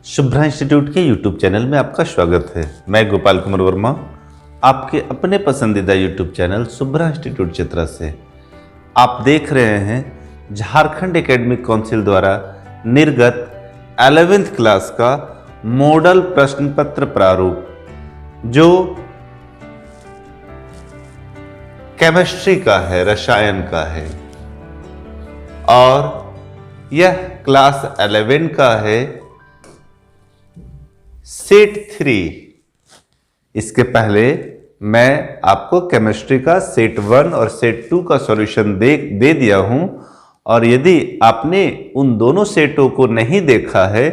Shubhra institute के YouTube channel में आपका स्वागत है। मैं गोपाल कुमार वर्मा, आपके अपने पसंदीदा YouTube channel Shubhra institute Chitra से। आप देख रहे हैं झारखंड एकेडमिक काउंसिल द्वारा निर्गत 11th क्लास का मॉडल प्रश्न पत्र प्रारूप, जो केमिस्ट्री का है, रसायन का है, और यह क्लास 11 का है, सेट 3। इसके पहले मैं आपको केमिस्ट्री का सेट 1 और सेट 2 का सॉल्यूशन दे दिया हूं, और यदि आपने उन दोनों सेटों को नहीं देखा है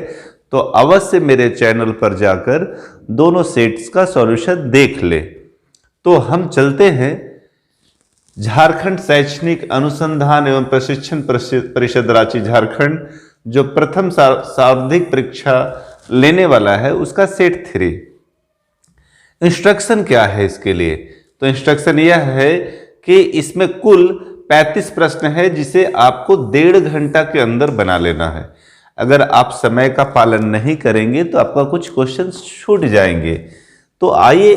तो अवश्य मेरे चैनल पर जाकर दोनों सेट्स का सॉल्यूशन देख ले। तो हम चलते हैं झारखंड शैक्षणिक अनुसंधान एवं प्रशिक्षण परिषद रांची झारखंड, जो प्रथम सार्वधिक परीक्षा लेने वाला है, उसका सेट 3। इंस्ट्रक्शन क्या है इसके लिए? तो इंस्ट्रक्शन यह है कि इसमें कुल 35 प्रश्न है, जिसे आपको 1.5 घंटा के अंदर बना लेना है। अगर आप समय का पालन नहीं करेंगे तो आपका कुछ क्वेश्चन छूट जाएंगे। तो आइए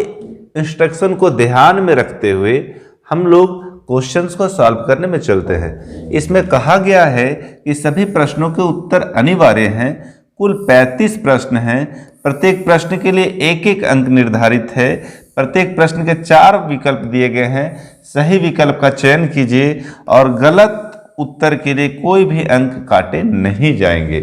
इंस्ट्रक्शन को ध्यान में रखते हुए हम लोग क्वेश्चंस को सॉल्व करने में चलते हैं। इसमें कहा गया है कि सभी प्रश्नों के उत्तर अनिवार्य हैं। कुल 35 प्रश्न हैं। प्रत्येक प्रश्न के लिए एक एक अंक निर्धारित है। प्रत्येक प्रश्न के 4 विकल्प दिए गए हैं। सही विकल्प का चयन कीजिए और गलत उत्तर के लिए कोई भी अंक काटे नहीं जाएंगे।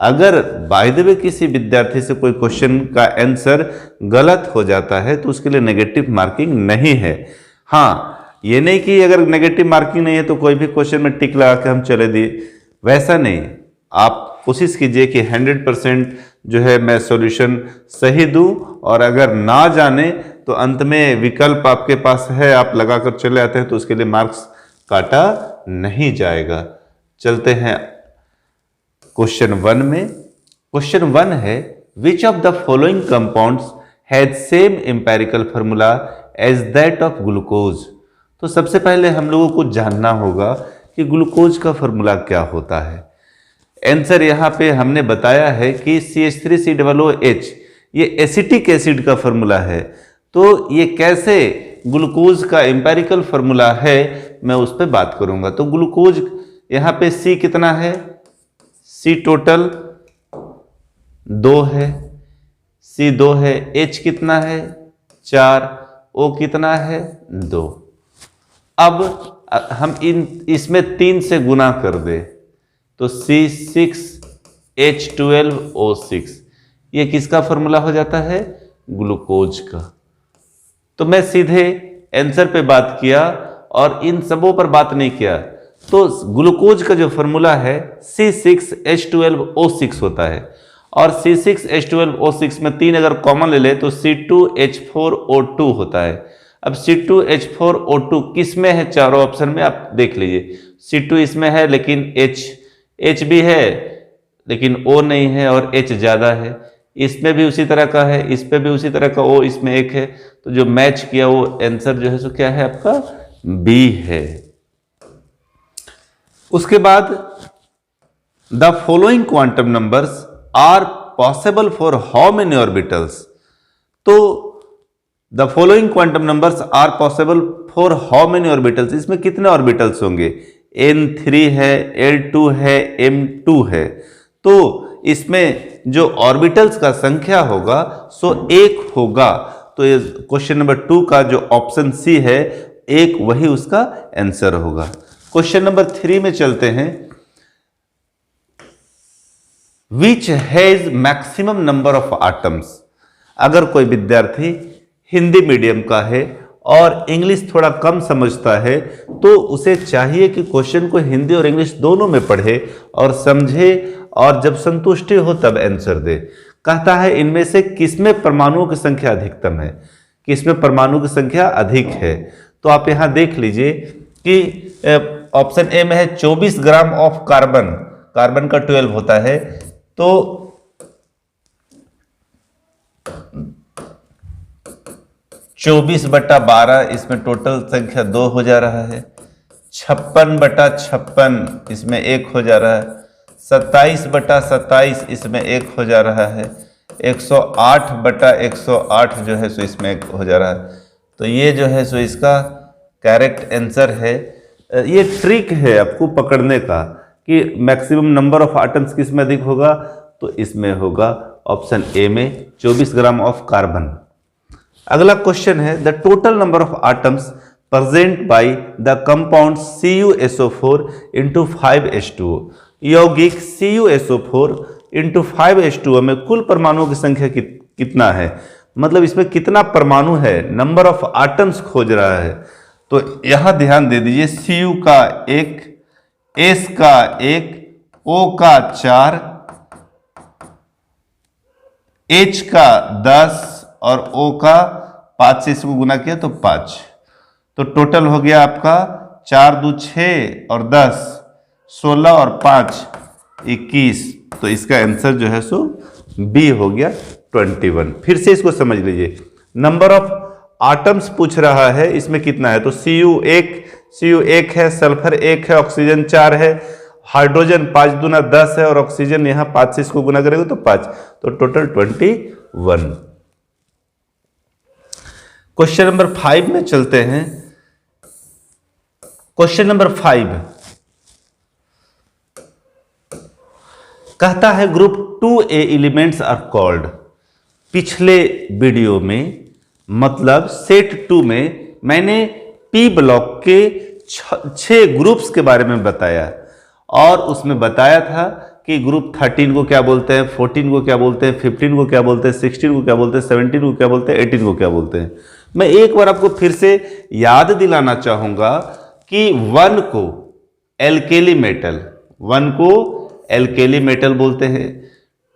अगर बाय द वे किसी विद्यार्थी से कोई क्वेश्चन का आंसर गलत हो जाता है तो उसके लिए नेगेटिव मार्किंग नहीं है। हाँ, ये नहीं कि अगर नेगेटिव मार्किंग नहीं है तो कोई भी क्वेश्चन में टिक लगा के हम चले दिए, वैसा नहीं। आप कोशिश कीजिए कि 100% जो है मैं सॉल्यूशन सही दूं, और अगर ना जाने तो अंत में विकल्प आपके पास है, आप लगाकर चले आते हैं तो उसके लिए मार्क्स काटा नहीं जाएगा। चलते हैं क्वेश्चन 1 में। क्वेश्चन 1 है, which of the following compounds has same empirical formula as that of glucose. तो सबसे पहले हम लोगों को जानना होगा कि ग्लूकोज का फार्मूला क्या होता है। आंसर यहाँ पे हमने बताया है कि CH3COOH ये एसिटिक एसिड का फार्मूला है। तो ये कैसे ग्लूकोज का एम्पेरिकल फार्मूला है, मैं उस पर बात करूंगा। तो ग्लूकोज यहाँ पे C कितना है? C टोटल 2 है, C 2 है। H कितना है? 4। O कितना है? 2। अब हम इसमें 3 से गुना कर दे तो C6H12O6 ये किसका फॉर्मूला हो जाता है? ग्लूकोज का। तो मैं सीधे आंसर पे बात किया और इन सबों पर बात नहीं किया। तो ग्लूकोज का जो फॉर्मूला है C6H12O6 होता है, और C6H12O6 में 3 अगर कॉमन ले ले तो C2H4O2 होता है। अब C2H4O2 किस में है? चारों ऑप्शन में आप देख लीजिए। C2 इसमें है लेकिन H भी है लेकिन O नहीं है, और H ज्यादा है। इसमें भी उसी तरह का है, इस पे भी उसी तरह का O, इसमें 1 है। तो जो मैच किया वो आंसर जो है सो क्या है आपका? B है। उसके बाद the following quantum numbers are possible for how many orbitals. तो the following quantum numbers are possible for how many orbitals, इसमें कितने ऑर्बिटल्स होंगे? N3 है, L2 है, M2 है। तो इसमें जो ऑर्बिटल्स का संख्या होगा सो 1 होगा। तो ये क्वेश्चन नंबर 2 का जो ऑप्शन C है 1, वही उसका आंसर होगा। क्वेश्चन नंबर 3 में चलते हैं। Which has maximum number of atoms. अगर कोई विद्यार्थी हिंदी मीडियम का है और इंग्लिश थोड़ा कम समझता है तो उसे चाहिए कि क्वेश्चन को हिंदी और इंग्लिश दोनों में पढ़े और समझे, और जब संतुष्टि हो तब आंसर दे। कहता है इनमें से किसमें परमाणुओं की संख्या अधिकतम है, किसमें परमाणु की संख्या अधिक है। तो आप यहां देख लीजिए कि ऑप्शन ए में है 24 ग्राम ऑफ कार्बन, कार्बन का 12 होता है। तो 24/12 इसमें टोटल संख्या 2 हो जा रहा है। 56/56 इसमें 1 हो जा रहा है। 27/27 इसमें 1 हो जा रहा है, 108/108 जो है सो इसमें 1 हो जा रहा है। तो ये जो है सो इसका करेक्ट आंसर है। ये ट्रिक है आपको पकड़ने का कि मैक्सिमम नंबर ऑफ आटम्स किस में अधिक होगा, तो इसमें होगा ऑप्शन ए में 24 ग्राम ऑफ कार्बन। अगला क्वेश्चन है the total number of atoms present by the compound CuSO4 into 5H2O। यौगिक CuSO4 into 5H2O में कुल परमाणुओं की संख्या कितना है, मतलब इसमें कितना परमाणु है, नंबर ऑफ आटम्स खोज रहा है। तो यहां ध्यान दे दीजिए, Cu का 1, S का 1, O का 4, H का 10 और O का 5 से इसको गुना किया तो 5। तो टोटल हो गया आपका 4 दूनी 6 और 10, 16 और 5 21। तो इसका आंसर जो है सो बी हो गया 21। फिर से इसको समझ लीजिए, नंबर ऑफ आटम्स पूछ रहा है, इसमें कितना है, तो Cu 1 है, सल्फर 1 है, ऑक्सीजन 4 है, हाइड्रोजन 5 दूना 10 है और ऑक्सीजन यहां 5 से इसको गुना करेगा तो 5, तो टोटल 21। क्वेश्चन नंबर 5 में चलते हैं। क्वेश्चन नंबर 5 कहता है group 2A elements are called. पिछले वीडियो में मतलब सेट 2 में मैंने पी ब्लॉक के 6 ग्रुप्स के बारे में बताया और उसमें बताया था कि ग्रुप 13 को क्या बोलते हैं, 14 को क्या बोलते हैं, 15 को क्या बोलते हैं, 16 को क्या बोलते हैं, 17 को क्या बोलते हैं, 18 को क्या बोलते हैं। मैं एक बार आपको फिर से याद दिलाना चाहूंगा कि 1 को एल्केली मेटल बोलते हैं,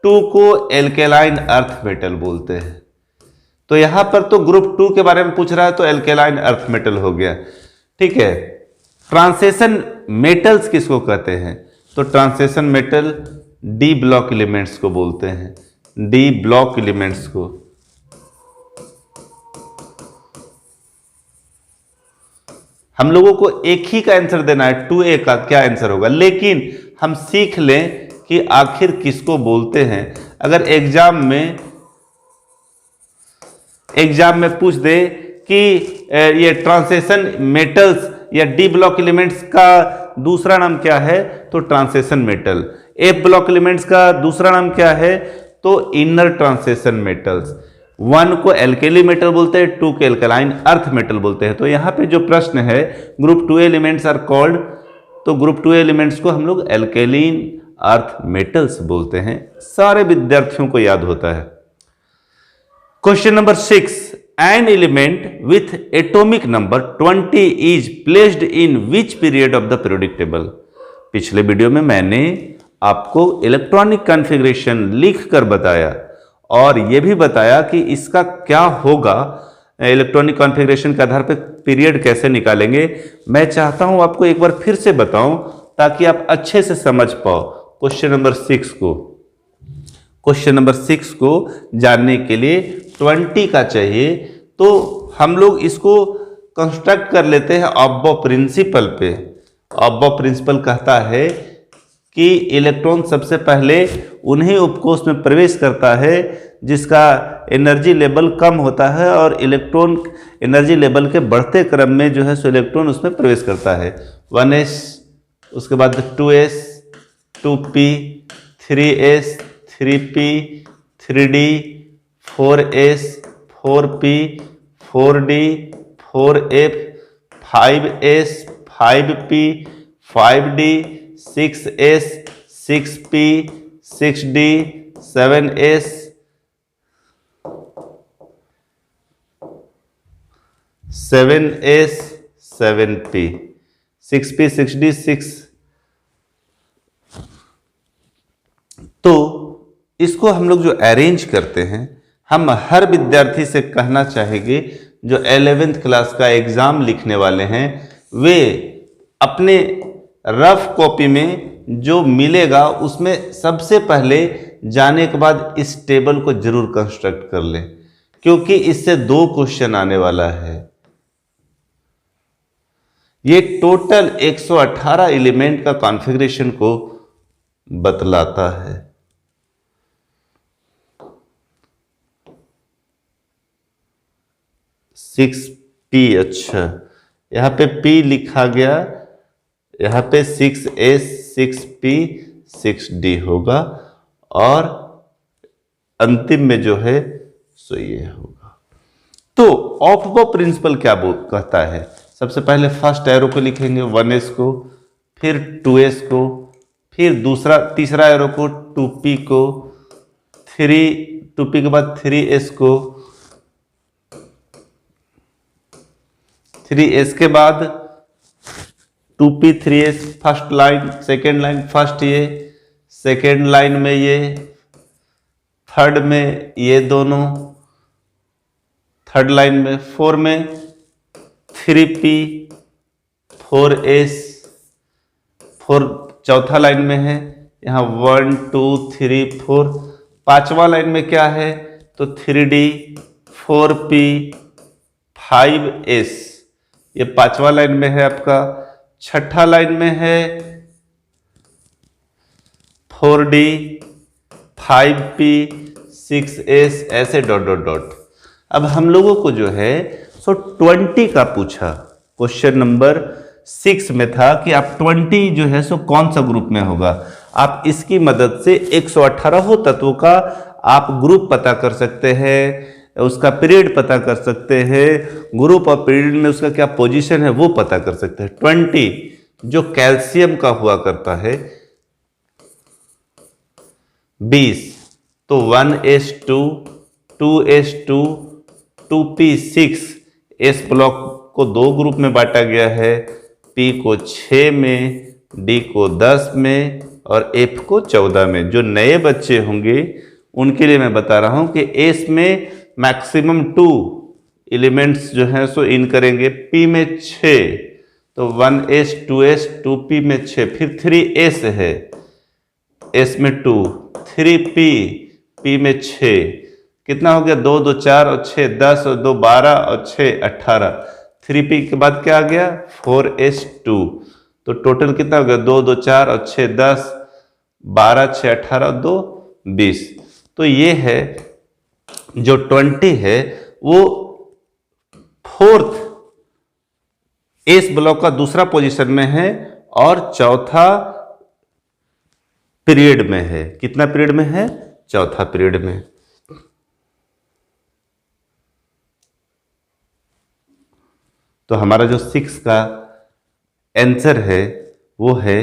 2 को एल्केलाइन अर्थ मेटल बोलते हैं। तो यहां पर तो ग्रुप 2 के बारे में पूछ रहा है तो एल्केलाइन अर्थ मेटल हो गया, ठीक है। ट्रांसेशन मेटल्स किसको कहते हैं, तो ट्रांसेशन मेटल डी ब्लॉक एलिमेंट्स को बोलते हैं, डी ब्लॉक एलिमेंट्स को। हम लोगों को एक ही का आंसर देना है, 2A का क्या आंसर होगा, लेकिन हम सीख लें कि आखिर किसको बोलते हैं। अगर एग्जाम में पूछ दे कि ये ट्रांसेशन मेटल्स या डी ब्लॉक एलिमेंट्स का दूसरा नाम क्या है, तो ट्रांसेशन मेटल। एफ ब्लॉक एलिमेंट्स का दूसरा नाम क्या है, तो इनर ट्रांसेशन मेटल्स। 1 को एल्केली मेटल बोलते हैं, 2 को एल्केलाइन अर्थ मेटल बोलते हैं। तो यहां पे जो प्रश्न है ग्रुप 2 एलिमेंट्स आर कॉल्ड, तो ग्रुप 2 एलिमेंट्स को हम लोग एल्केलीन अर्थ मेटल्स बोलते हैं। सारे विद्यार्थियों को याद होता है। Question number 6 an element with atomic number 20 is placed in which period of the periodic table. पिछले वीडियो में मैंने आपको इलेक्ट्रॉनिक कॉन्फ़िगरेशन लिख कर बताया और यह भी बताया कि इसका क्या होगा, इलेक्ट्रॉनिक कॉन्फ़िगरेशन के आधार पर पीरियड कैसे निकालेंगे। मैं चाहता हूं आपको एक बार फिर से बताऊं ताकि आप अच्छे से समझ पाओ। क्वेश्चन नंबर 6 को जानने के लिए 20 का चाहिए, तो हम लोग इसको कंस्ट्रक्ट कर लेते हैं ऑब्बो प्रिंसिपल पे। ऑब्बो प्रिंसिपल कहता है कि इलेक्ट्रॉन सबसे पहले उन्हीं उपकोष में प्रवेश करता है जिसका एनर्जी लेवल कम होता है, और इलेक्ट्रॉन एनर्जी लेवल के बढ़ते क्रम में जो है सो इलेक्ट्रॉन उसमें प्रवेश करता है। 1s, उसके बाद 2s, 2p, 3s, 3p, 3d, 4s, 4p, 4d, 4f, 5s, 5p, 5d, 6s, 6p, 6d, 7s, 7s, 7p, 6p, 6d, 6। तो इसको हम लोग जो अरेंज करते हैं, हम हर विद्यार्थी से कहना चाहेंगे जो 11th क्लास का एग्जाम लिखने वाले हैं, वे अपने रफ कॉपी में जो मिलेगा उसमें सबसे पहले जाने के बाद इस टेबल को जरूर कंस्ट्रक्ट कर लें, क्योंकि इससे 2 क्वेश्चन आने वाला है। ये टोटल 118 एलिमेंट का कॉन्फ़िगरेशन को बतलाता है। सिक्स पी, अच्छा यहाँ पे P लिखा गया, यहाँ पे 6S 6P 6D होगा, और अंतिम में जो है सो ये होगा। तो ऑफ बो प्रिंसिपल क्या कहता है? सबसे पहले फर्स्ट एरो को लिखेंगे 1S को, फिर 2S को, फिर तीसरा एरो को 2P को, 2P के बाद 3S को, 3S के बाद 2P 3S first line, second line first ये, सेकेंड लाइन में ये, थर्ड में ये दोनों, थर्ड लाइन में 4 में 3P 4S, 4 चौथा लाइन में है, यहाँ 1 2 3 4, पांचवा लाइन में क्या है तो 3D 4P 5S, ये पांचवा लाइन में है आपका। छठा लाइन में है 4D 5P 6S, ऐसे डॉट डॉट डॉट। अब हम लोगों को जो है सो 20 का पूछा, क्वेश्चन नंबर 6 में था कि आप 20 जो है सो कौन सा ग्रुप में होगा। आप इसकी मदद से 118 तत्वों का आप ग्रुप पता कर सकते हैं, उसका पीरियड पता कर सकते हैं, ग्रुप और पीरियड में उसका क्या पोजीशन है वो पता कर सकते हैं। 20 जो कैल्शियम का हुआ करता है, 20 तो 1S2 2S2 2P6, S block को 2 ग्रुप में बांटा गया है, P को 6 में, D को 10 में और F को 14 में। जो नए बच्चे होंगे उनके लिए मैं बता रहा हूं कि S में मैक्सिमम 2 एलिमेंट्स जो हैं सो इन करेंगे, P में 6 तो 1S 2S 2P में 6, फिर 3S है, S में 2, 3P P में 6, कितना हो गया 2 2 4 और 6 10 और 2 12 और 6 18, 3P के बाद क्या आ गया 4S2, तो टोटल कितना हो गया 2 2 4 और 6 10 12 6 18 और 2 20। तो ये है जो 20 है वो फोर्थ एस ब्लॉक का दूसरा पोजीशन में है और चौथा पीरियड में है। कितना पीरियड में है? चौथा पीरियड में। तो हमारा जो 6 का आंसर है वो है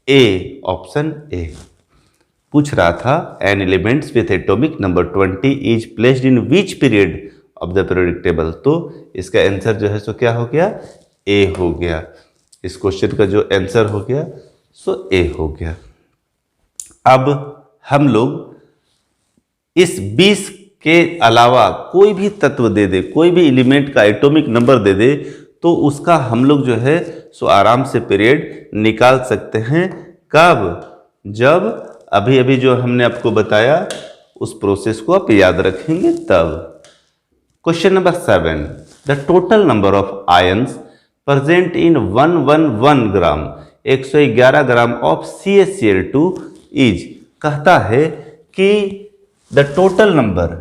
ए, ऑप्शन ए। पूछ रहा था an elements with atomic number 20 is placed in which period of the periodic table. तो इसका आंसर जो है सो क्या हो गया? ए हो गया। इस क्वेश्चन का जो आंसर हो गया सो ए हो गया। अब हम लोग इस 20 के अलावा कोई भी तत्व दे दे, कोई भी एलिमेंट का एटॉमिक नंबर दे दे, तो उसका हम लोग जो है सो आराम से पीरियड निकाल सकते हैं। कब? जब अभी अभी जो हमने आपको बताया उस प्रोसेस को आप याद रखेंगे तब। Question number 7, the total number of ions present in 111 gram 111 gram of CaCl2 is. कहता है कि द टोटल नंबर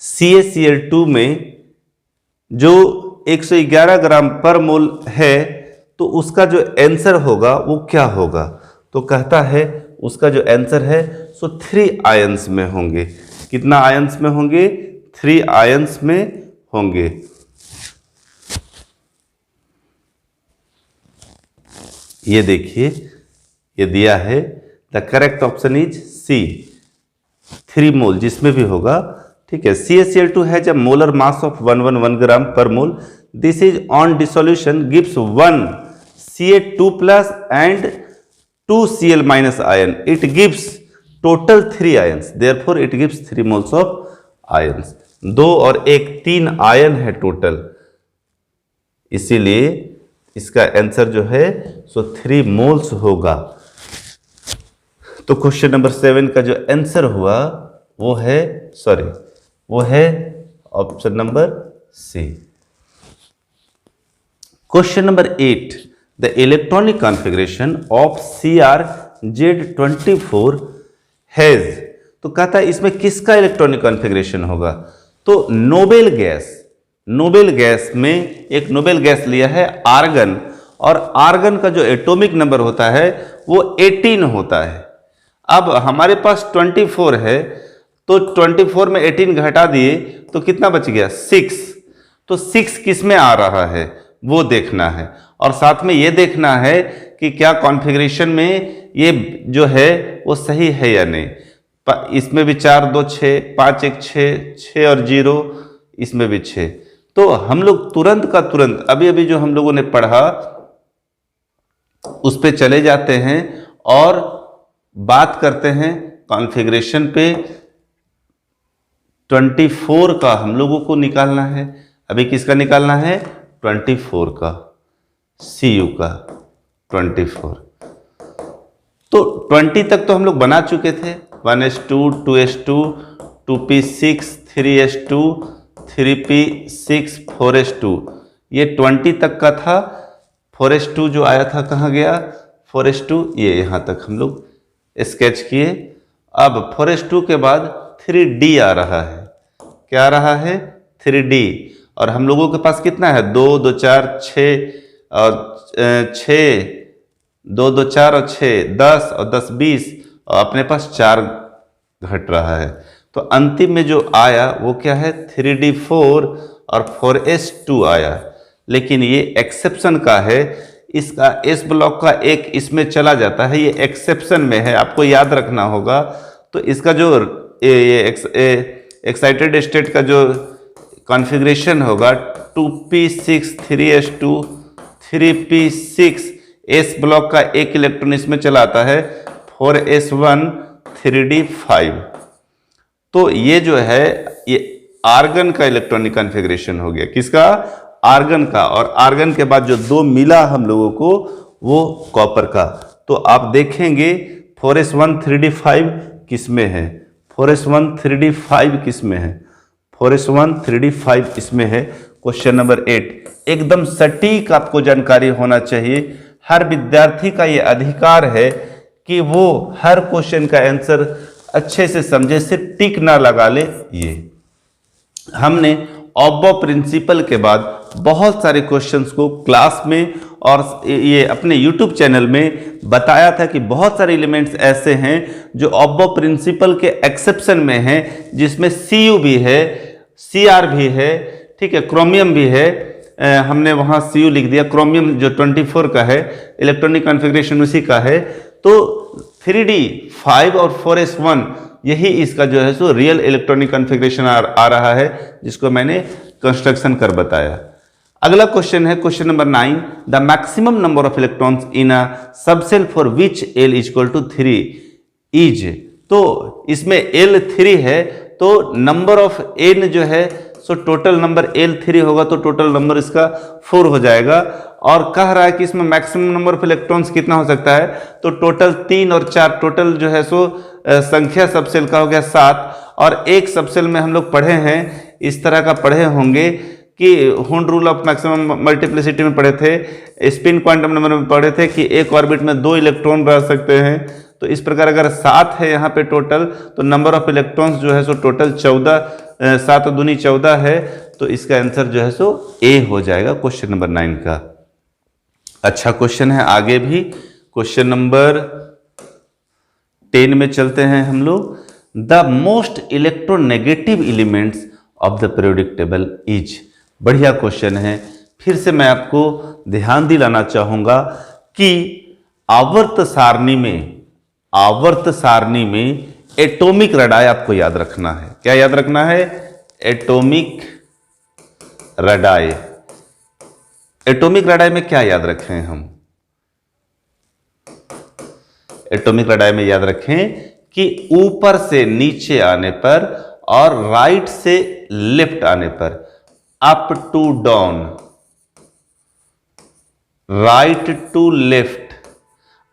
CaCl2 में जो 111 ग्राम पर मोल है तो उसका जो आंसर होगा वो क्या होगा? तो कहता है उसका जो आंसर है सो 3 आयंस में होंगे। कितना आयंस में होंगे? 3 आयंस में होंगे। ये देखिए ये दिया है, the correct option is C, 3 mole जिसमें भी होगा। ठीक है। CaCl2 has a molar mass of 111 gram per mole. This is on dissolution gives 1 Ca2 plus and 2 Cl minus ion. It gives total 3 ions, therefore it gives 3 moles of ions. 2 और 1 3 ion है total, इसीलिए इसका answer जो है सो 3 moles होगा। तो question number 7 का जो आंसर हुआ वो है वो है option number C. Question number 8, the electronic configuration of CrZ24 has, तो कहता है इसमें किसका इलेक्ट्रॉनिक कॉन्फ़िगरेशन होगा। तो नोबेल गैस में एक नोबेल गैस लिया है आर्गन, और आर्गन का जो एटॉमिक नंबर होता है वो 18 होता है। अब हमारे पास 24 है, तो 24 में 18 घटा दिए तो कितना बच गया 6। तो 6 किस में आ रहा है वो देखना है, और साथ में ये देखना है कि क्या कॉन्फ़िगरेशन में ये जो है वो सही है या नहीं। इसमें भी 4 2 6, 5 1 6, 6 और 0, इसमें भी 6। तो हम लोग तुरंत का तुरंत अभी अभी जो हम लोगों ने पढ़ा उस पे चले जाते हैं और बात करते हैं कॉन्फ़िगरेशन पे। 24 का हम लोगों को निकालना है। अभी किसका निकालना है? 24 का, CU का 24। तो 20 तक तो हम लोग बना चुके थे, 1s2, 2s2, 2p6, 3s2, 3p6, 4s2, ये 20 तक का था। 4s2 जो आया था कहाँ गया? 4s2 ये यहाँ तक हम लोग स्केच किए। अब 4s2 के बाद 3D आ रहा है। क्या आ रहा है? 3D। और हम लोगों के पास कितना है? 2 2 4 6 और 6, 2 2 4 और 6 10 और 10 20, और अपने पास 4 घट रहा है। तो अंतिम में जो आया वो क्या है? 3D4 और 4s2 आया। लेकिन ये एक्सेप्शन का है, इसका S ब्लॉक का एक इसमें चला जाता है, ये एक्सेप्शन में है, आपको याद रखना होगा। तो इसका जो एक्साइटेड स्टेट का जो कॉन्फ़िगरेशन होगा 2p6 3s2 3p6, S block का एक इलेक्ट्रॉन इसमें चलाता है 4s1 3d5। तो ये जो है ये आर्गन का इलेक्ट्रॉनिक कॉन्फ़िगरेशन हो गया। किसका? आर्गन का। और आर्गन के बाद जो 2 मिला हम लोगों को वो कॉपर का। तो आप देखेंगे 4s1 3d5 किस में है? 4s1 3d5 किस में है? 4s1 3d5 इसमें है। क्वेश्चन नंबर 8, एकदम सटीक आपको जानकारी होना चाहिए। हर विद्यार्थी का ये अधिकार है कि वो हर क्वेश्चन का आंसर अच्छे से समझे, सिर्फ टिक ना लगा ले। ये हमने ऑब्बो प्रिंसिपल के बाद बहुत सारे क्वेश्चंस को क्लास में और ये अपने यूट्यूब चैनल में बताया था कि बहुत सारे एलिमेंट्स ऐसे हैं जो ऑब्बो प्रिंसिपल के एक्सेप्शन में हैं, जिसमें CU भी है, CR भी है, ठीक है, क्रोमियम भी है। हमने वहाँ CU लिख दिया। क्रोमियम जो 24 का है, इलेक्ट्रॉनिक कॉन्फ़िगरेशन उसी का है। तो 3D5 और 4s1 यही इसका जो है सो रियल इलेक्ट्रॉनिक कॉन्फ़िगरेशन आ रहा है, जिसको मैंने कंस्ट्रक्शन कर बताया। अगला क्वेश्चन है question number 9, the maximum number of electrons in a subshell for which L = 3 is. तो इसमें L 3 है, तो नंबर ऑफ N जो है सो टोटल नंबर L 3 होगा, तो टोटल नंबर इसका 4 हो जाएगा। और कह रहा है कि इसमें मैक्सिमम नंबर ऑफ इलेक्ट्रॉन्स कितना हो सकता है? तो टोटल 3 और 4, टोटल जो है सो संख्या सबसेल का हो गया 7। और एक सबसेल में हम लोग पढ़े हैं, इस तरह का पढ़े होंगे कि Hund rule of maximum multiplicity में पढ़े थे, स्पिन क्वांटम नंबर में पढ़े थे कि एक ऑर्बिट में 2 इलेक्ट्रॉन रह सकते हैं। तो इस प्रकार अगर 7 है यहाँ पे टोटल, तो नंबर ऑफ इलेक्ट्रॉन्स जो है सो टोटल 14, 7 दूनी 14 है। तो इसका आंसर जो है सो A हो जाएगा क्वेश्चन नंबर 9 का। अच्छा क्वेश्चन है आगे भी, क्वेश्चन नंबर 10 में चलते हैं हम लोग। The most electronegative elements of the periodic table is. बढ़िया क्वेश्चन है। फिर से मैं आपको ध्यान दिलाना चाहूंगा कि आवर्त सारणी में एटॉमिक रेडाई आपको याद रखना है। क्या याद रखना है? Atomic radii. एटॉमिक रेडाई में क्या याद रखें हम? एटॉमिक रेडाई में याद रखें कि ऊपर से नीचे आने पर और राइट से लेफ्ट आने पर, up to down, right to left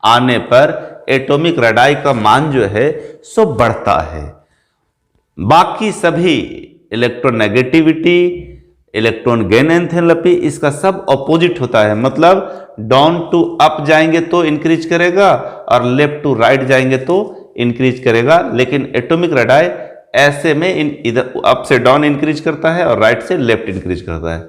आने पर एटॉमिक रेडाई का मान जो है सो बढ़ता है। बाकी सभी इलेक्ट्रोनेगेटिविटी, इलेक्ट्रॉन गेन एंथैल्पी इसका सब ऑपोजिट होता है, मतलब डाउन टू अप जाएंगे तो इंक्रीज करेगा और लेफ्ट टू राइट जाएंगे तो इंक्रीज करेगा। लेकिन एटॉमिक रेडाई ऐसे में इधर अप से डाउन इंक्रीज करता है और राइट से लेफ्ट इंक्रीज करता है।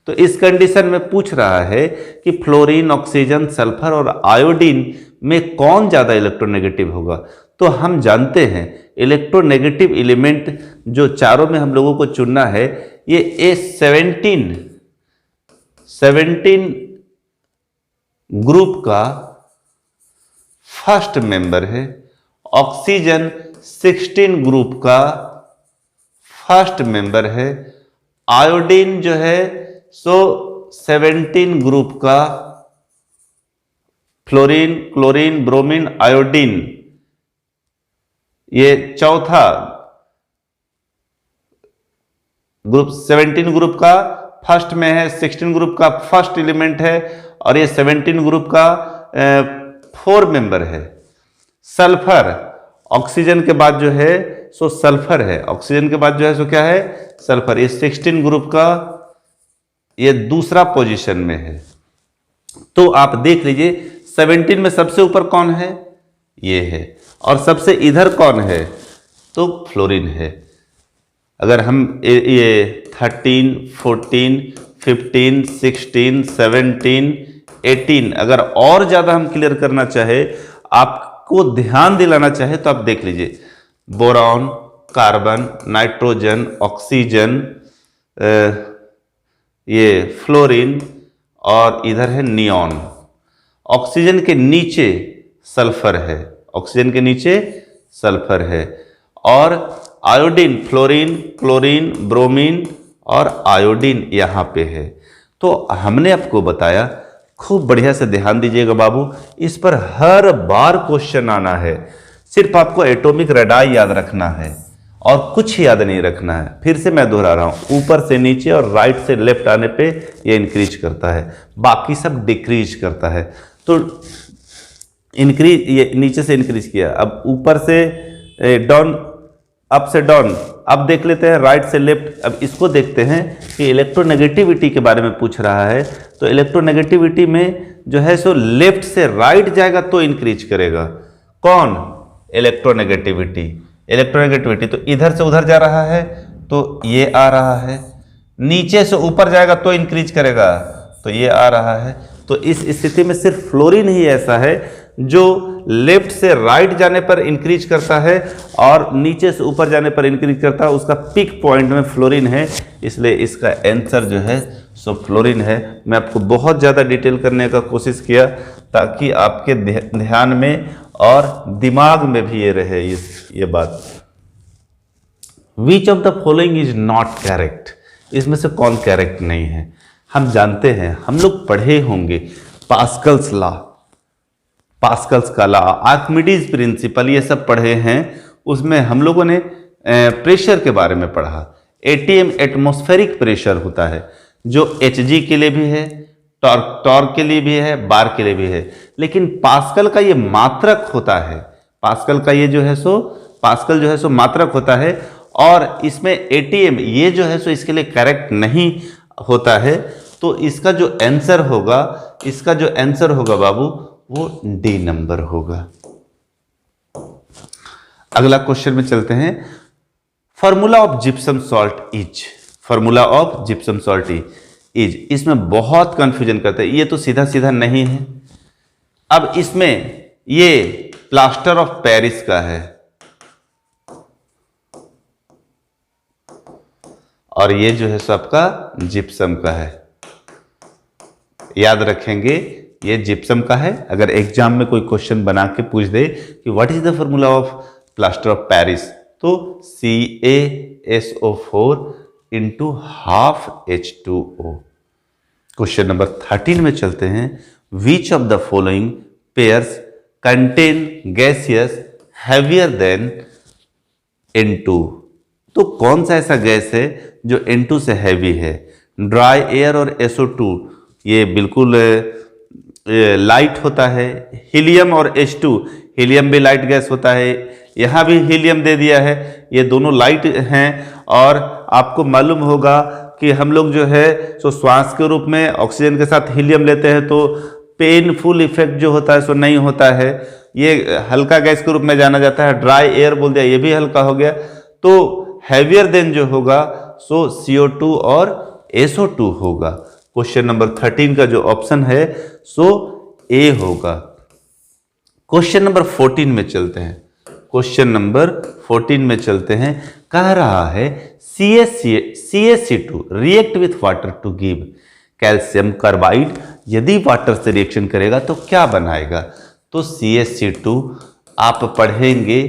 तो इस कंडीशन में पूछ रहा है कि फ्लोरीन, ऑक्सीजन, सल्फर और आयोडीन में कौन ज्यादा इलेक्ट्रोनेगेटिव होगा। तो हम जानते हैं इलेक्ट्रोनेगेटिव एलिमेंट जो चारों में हम लोगों को चुनना है, ये A17 ग्रुप का फर्स्ट मेंबर है, ऑक्सीजन 16 ग्रुप का फर्स्ट मेंबर है, आयोडीन जो है सो 17 ग्रुप का, फ्लोरीन, क्लोरीन, ब्रोमीन, आयोडीन ये चौथा ग्रुप 17 ग्रुप का फर्स्ट में है, 16 ग्रुप का फर्स्ट एलिमेंट है और ये 17 ग्रुप का 4 मेंबर है। सल्फर ऑक्सीजन के बाद जो है सो सल्फर है, ऑक्सीजन के बाद जो है सो क्या है, सल्फर। ये 16 ग्रुप का ये दूसरा पोजीशन में है। तो आप देख लीजिए 17 में सबसे ऊपर कौन है, ये है, और सबसे इधर कौन है, तो फ्लोरीन है। अगर हम ये 13, 14, 15, 16, 17, 18 अगर और ज्यादा हम क्लियर करना चाहे, आपको ध्यान दिलाना चाहे, तो आप देख लीजिए बोरॉन, कार्बन, नाइट्रोजन, ऑक्सीजन, ये फ्लोरीन और इधर है नियॉन। ऑक्सीजन के नीचे सल्फर है, ऑक्सीजन के नीचे सल्फर है, और आयोडीन, फ्लोरीन, क्लोरीन, ब्रोमीन और आयोडीन यहाँ पे है। तो हमने आपको बताया, खूब बढ़िया से ध्यान दीजिएगा बाबू, इस पर हर बार क्वेश्चन आना है। सिर्फ आपको एटॉमिक रेडाई याद रखना है और कुछ याद नहीं रखना है। फिर से मैं दोहरा रहा हूं, ऊपर से नीचे और राइट से लेफ्ट आने पे ये इंक्रीज करता है, बाकी सब डिक्रीज करता है। तो इंक्रीज, ये नीचे से इंक्रीज किया, अब ऊपर से डाउन, अप से डाउन। अब देख लेते हैं राइट से लेफ्ट। अब इसको देखते हैं कि इलेक्ट्रोनेगेटिविटी के बारे में पूछ रहा है। तो इलेक्ट्रोनेगेटिविटी में जो है सो लेफ्ट से राइट जाएगा तो इंक्रीज करेगा। कौन? इलेक्ट्रोनेगेटिविटी। इलेक्ट्रोनेगेटिविटी तो इधर से उधर जा रहा है तो ये आ रहा है, नीचे से ऊपर जाएगा तो इंक्रीज करेगा, तो ये आ रहा है। तो इस स्थिति में सिर्फ फ्लोरीन ही ऐसा है जो लेफ्ट से राइट जाने पर इंक्रीज करता है और नीचे से ऊपर जाने पर इंक्रीज करता है। उसका पीक पॉइंट में फ्लोरीन है, इसलिए इसका आंसर जो है सो फ्लोरीन है। मैं आपको बहुत ज़्यादा डिटेल करने का कोशिश किया ताकि आपके ध्यान में और दिमाग में भी ये रहे ये बात। विच of the following is not correct, इसमें से कौन करेक्ट नहीं है? हम जानते हैं, हम लोग पढ़े होंगे पास्कल्स लॉ, पास्कल्स का लॉ, आर्किमिडीज प्रिंसिपल, ये सब पढ़े हैं। उसमें हम लोगों ने प्रेशर के बारे में पढ़ा। एटीएम एटमॉस्फेरिक प्रेशर होता है जो Hg के लिए भी है, टॉर्क के लिए भी है, बार के लिए भी है। लेकिन पास्कल का ये मात्रक होता है, पास्कल का ये जो है सो पास्कल जो है सो मात्रक होता है, और इसमें एटीएम ये जो है सो इसके लिए करेक्ट नहीं होता है। तो इसका जो आंसर होगा, इसका जो आंसर होगा बाबू वो डी नंबर होगा। अगला क्वेश्चन में चलते हैं। Formula of gypsum salt is, formula of gypsum salt is, इसमें बहुत कंफ्यूजन करते हैं। ये तो सीधा सीधा नहीं है। अब इसमें ये प्लास्टर ऑफ पेरिस का है और ये जो है सो आपका जिप्सम का है। याद रखेंगे ये जिप्सम का है। अगर एग्जाम में कोई क्वेश्चन बना के पूछ दे कि what is the formula of plaster of Paris, तो CaSO4 into half H2O। Question number 13 में चलते हैं। विच of the following pairs contain gaseous heavier than N2, तो कौन सा ऐसा गैस है जो N2 से हैवी है? ड्राई एयर और SO2 ये बिल्कुल लाइट होता है। हीलियम और H2, हीलियम भी लाइट गैस होता है, यहाँ भी हीलियम दे दिया है, ये दोनों लाइट हैं। और आपको मालूम होगा कि हम लोग जो है सो श्वास के रूप में ऑक्सीजन के साथ हीलियम लेते हैं तो पेनफुल इफेक्ट जो होता है सो नहीं होता है। ये हल्का गैस के रूप में जाना जाता है, ड्राई एयर बोल दिया, ये भी हल्का हो गया। तो हैवियर देन जो होगा सो CO2 और SO2 होगा। क्वेश्चन नंबर 13 का जो ऑप्शन है सो ए होगा। क्वेश्चन नंबर 14 में चलते हैं। क्वेश्चन नंबर 14 में चलते हैं। कह रहा है CaC2 react with water to give calcium carbide. यदि वाटर से रिएक्शन करेगा तो क्या बनाएगा? तो CaC2 आप पढ़ेंगे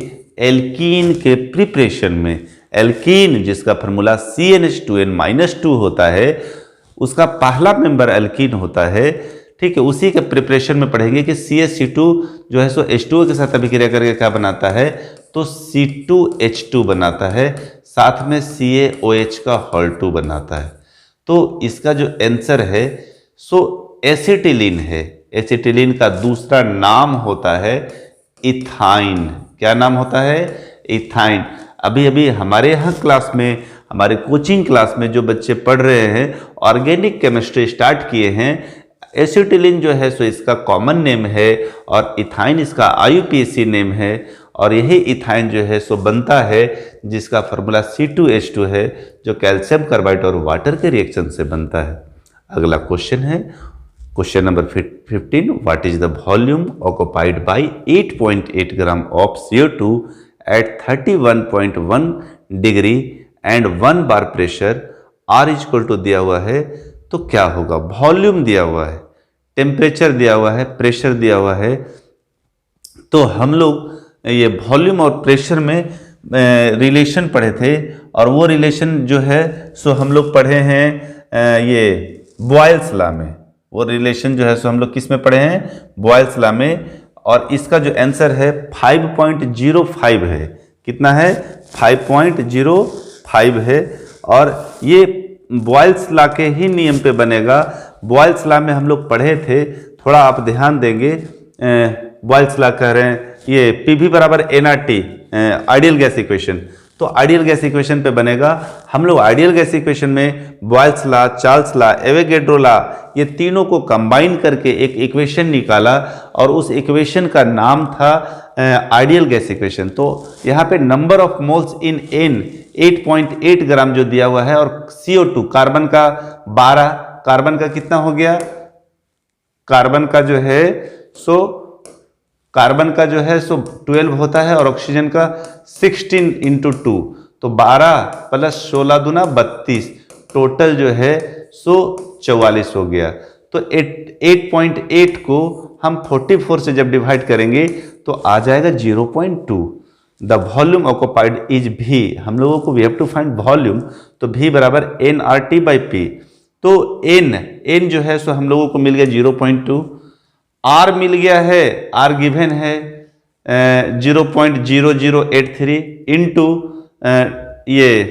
एल्कीन के प्रिपरेशन में। एल्कीन जिसका फार्मूला CnH2n-2 होता है, उसका पहला मेंबर एल्कीन होता है, ठीक है। उसी के प्रिपरेशन में पढ़ेंगे कि CaC2 जो है सो H2O के साथ अभिक्रिया करके क्या बनाता है? तो C2H2 बनाता है, साथ में CaOH का होल 2 बनाता है। तो इसका जो आंसर है सो एसिटिलीन है। एसिटिलीन का दूसरा नाम होता है इथाइन। क्या नाम होता है? इथाइन। अभी अभी हमारे यहाँ क्लास में, हमारे कोचिंग क्लास में जो बच्चे पढ़ रहे हैं, ऑर्गेनिक केमिस्ट्री स्टार्ट किए हैं, एसिटिलीन जो है सो इसका कॉमन नेम है और इथाइन इसका IUPAC नेम है। और यही इथाइन जो है सो बनता है जिसका फार्मूला C2H2 है, जो कैल्शियम कार्बाइड और वाटर के रिएक्शन से बनता है। अगला क्वेश्चन है question number 15। What is the volume occupied by 8.8 gram of CO2 at 31.1 degree and 1 bar pressure R equal to दिया हुआ है, तो क्या होगा? वॉल्यूम दिया हुआ है, टेम्परेचर दिया हुआ है, प्रेशर दिया हुआ है। तो हम लोग ये वॉल्यूम और प्रेशर में रिलेशन पढ़े थे, और वो रिलेशन जो है सो हम लोग पढ़े हैं ये बॉयल्स लॉ में। वो रिलेशन जो है सो हम लोग किस में पढ़े हैं? बॉयल्स लॉ में। और इसका जो आंसर है 5.05 है। कितना है? 5.05 है। और ये बॉयल्स लॉ के ही नियम पे बनेगा। बॉयल्स लॉ में हम लोग पढ़े थे, थोड़ा आप ध्यान देंगे। बॉयल्स लॉ कह रहे हैं ये PV बराबर nRT आइडियल गैस इक्वेशन, तो आइडियल गैस इक्वेशन पे बनेगा। हम लोग आइडियल गैस इक्वेशन में Boyle's law, Charles law, Avogadro law, ये तीनों को कंबाइन करके एक इक्वेशन निकाला, और उस इक्वेशन का नाम था आइडियल गैस इक्वेशन। तो यहाँ पे number of moles in N 8.8 ग्राम जो दिया हुआ है, और CO2 कार्बन का 12, कार्बन का कितना हो गया? कार्बन का जो है सो 12 होता है, और ऑक्सीजन का 16 × 2, तो 12 + 16 दूना 32, टोटल जो है सो 44 हो गया। तो 8.8 को हम 44 से जब डिवाइड करेंगे तो आ जाएगा 0.2। The volume occupied is V। हम लोगों को we have to find volume, तो V बराबर nRT/P। तो n जो है सो हम लोगों को मिल गया 0.2, R मिल गया है, R गिवन है 0.0083 इंटू ये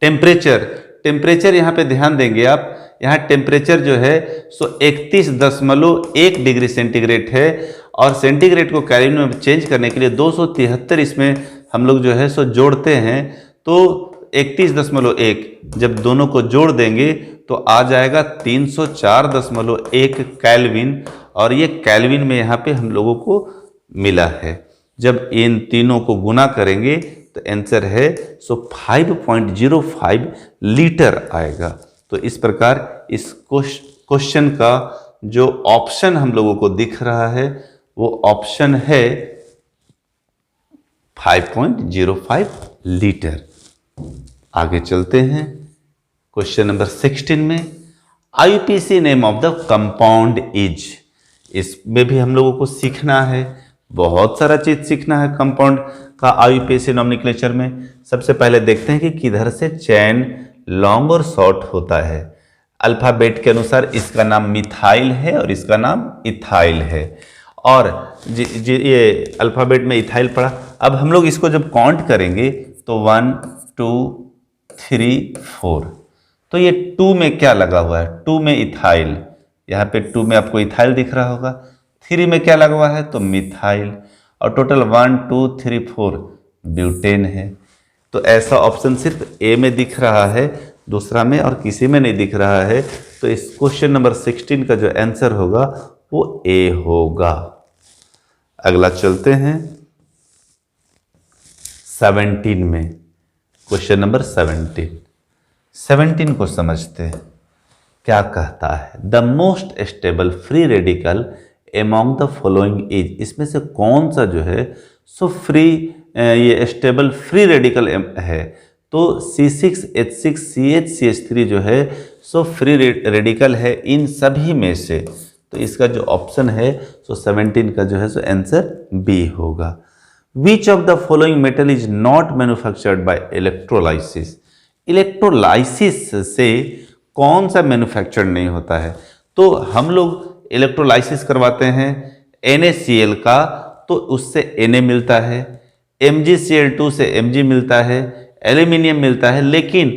टेम्परेचर यहाँ पे ध्यान देंगे आप। यहाँ टेम्परेचर जो है सो 31.1 डिग्री सेंटीग्रेड है, और सेंटीग्रेड को केल्विन में चेंज करने के लिए 273 इसमें हम लोग जो है सो जोड़ते हैं। तो 31.1 जब दोनों को जोड़ देंगे तो आ जाएगा 304.1 केल्विन, और ये केल्विन में यहाँ पे हम लोगों को मिला है। जब इन तीनों को गुना करेंगे तो आंसर है सो 5.05 लीटर आएगा। तो इस प्रकार इस क्वेश्चन का जो ऑप्शन हम लोगों को दिख रहा है वो ऑप्शन है 5.05 लीटर। आगे चलते हैं क्वेश्चन नंबर 16 में। IUPAC name of the compound is. इसमें भी हम लोगों को सीखना है, बहुत सारा चीज सीखना है कंपाउंड का IUPAC नॉमेनक्लेचर में। सबसे पहले देखते हैं कि किधर से चैन लॉन्ग और शॉर्ट होता है। अल्फाबेट के अनुसार इसका नाम मिथाइल है और इसका नाम इथाइल है, और ये अल्फाबेट में इथाइल पड़ा। अब हम लोग इसको जब काउंट करेंगे तो 1 2 3 4, तो ये 2 में क्या लगा हुआ है? 2 में इथाइल, यहाँ पे 2 में आपको इथाइल दिख रहा होगा। 3 में क्या लगा हुआ है? तो मिथाइल, और टोटल 1 2 3 4 ब्यूटेन है। तो ऐसा ऑप्शन सिर्फ ए में दिख रहा है, दूसरा में और किसी में नहीं दिख रहा है। तो इस क्वेश्चन नंबर 16 का जो आंसर होगा वो ए होगा। अगला चलते हैं 17 में, क्वेश्चन नंबर 17 को समझते हैं क्या कहता है। The most stable free radical among the following is, इसमें से कौन सा जो है सो फ्री ये स्टेबल फ्री रेडिकल है। तो C6H6CH3 जो है सो फ्री रेडिकल है इन सभी में से। तो इसका जो ऑप्शन है सो 17 का जो है सो आंसर बी होगा। विच of the following metal is not manufactured by electrolysis, electrolysis से कौन सा मैन्युफैक्चर नहीं होता है। तो हम लोग इलेक्ट्रोलाइसिस करवाते हैं NaCl का, तो उससे Na मिलता है, MgCl2 से Mg मिलता है, एल्यूमिनियम मिलता है, लेकिन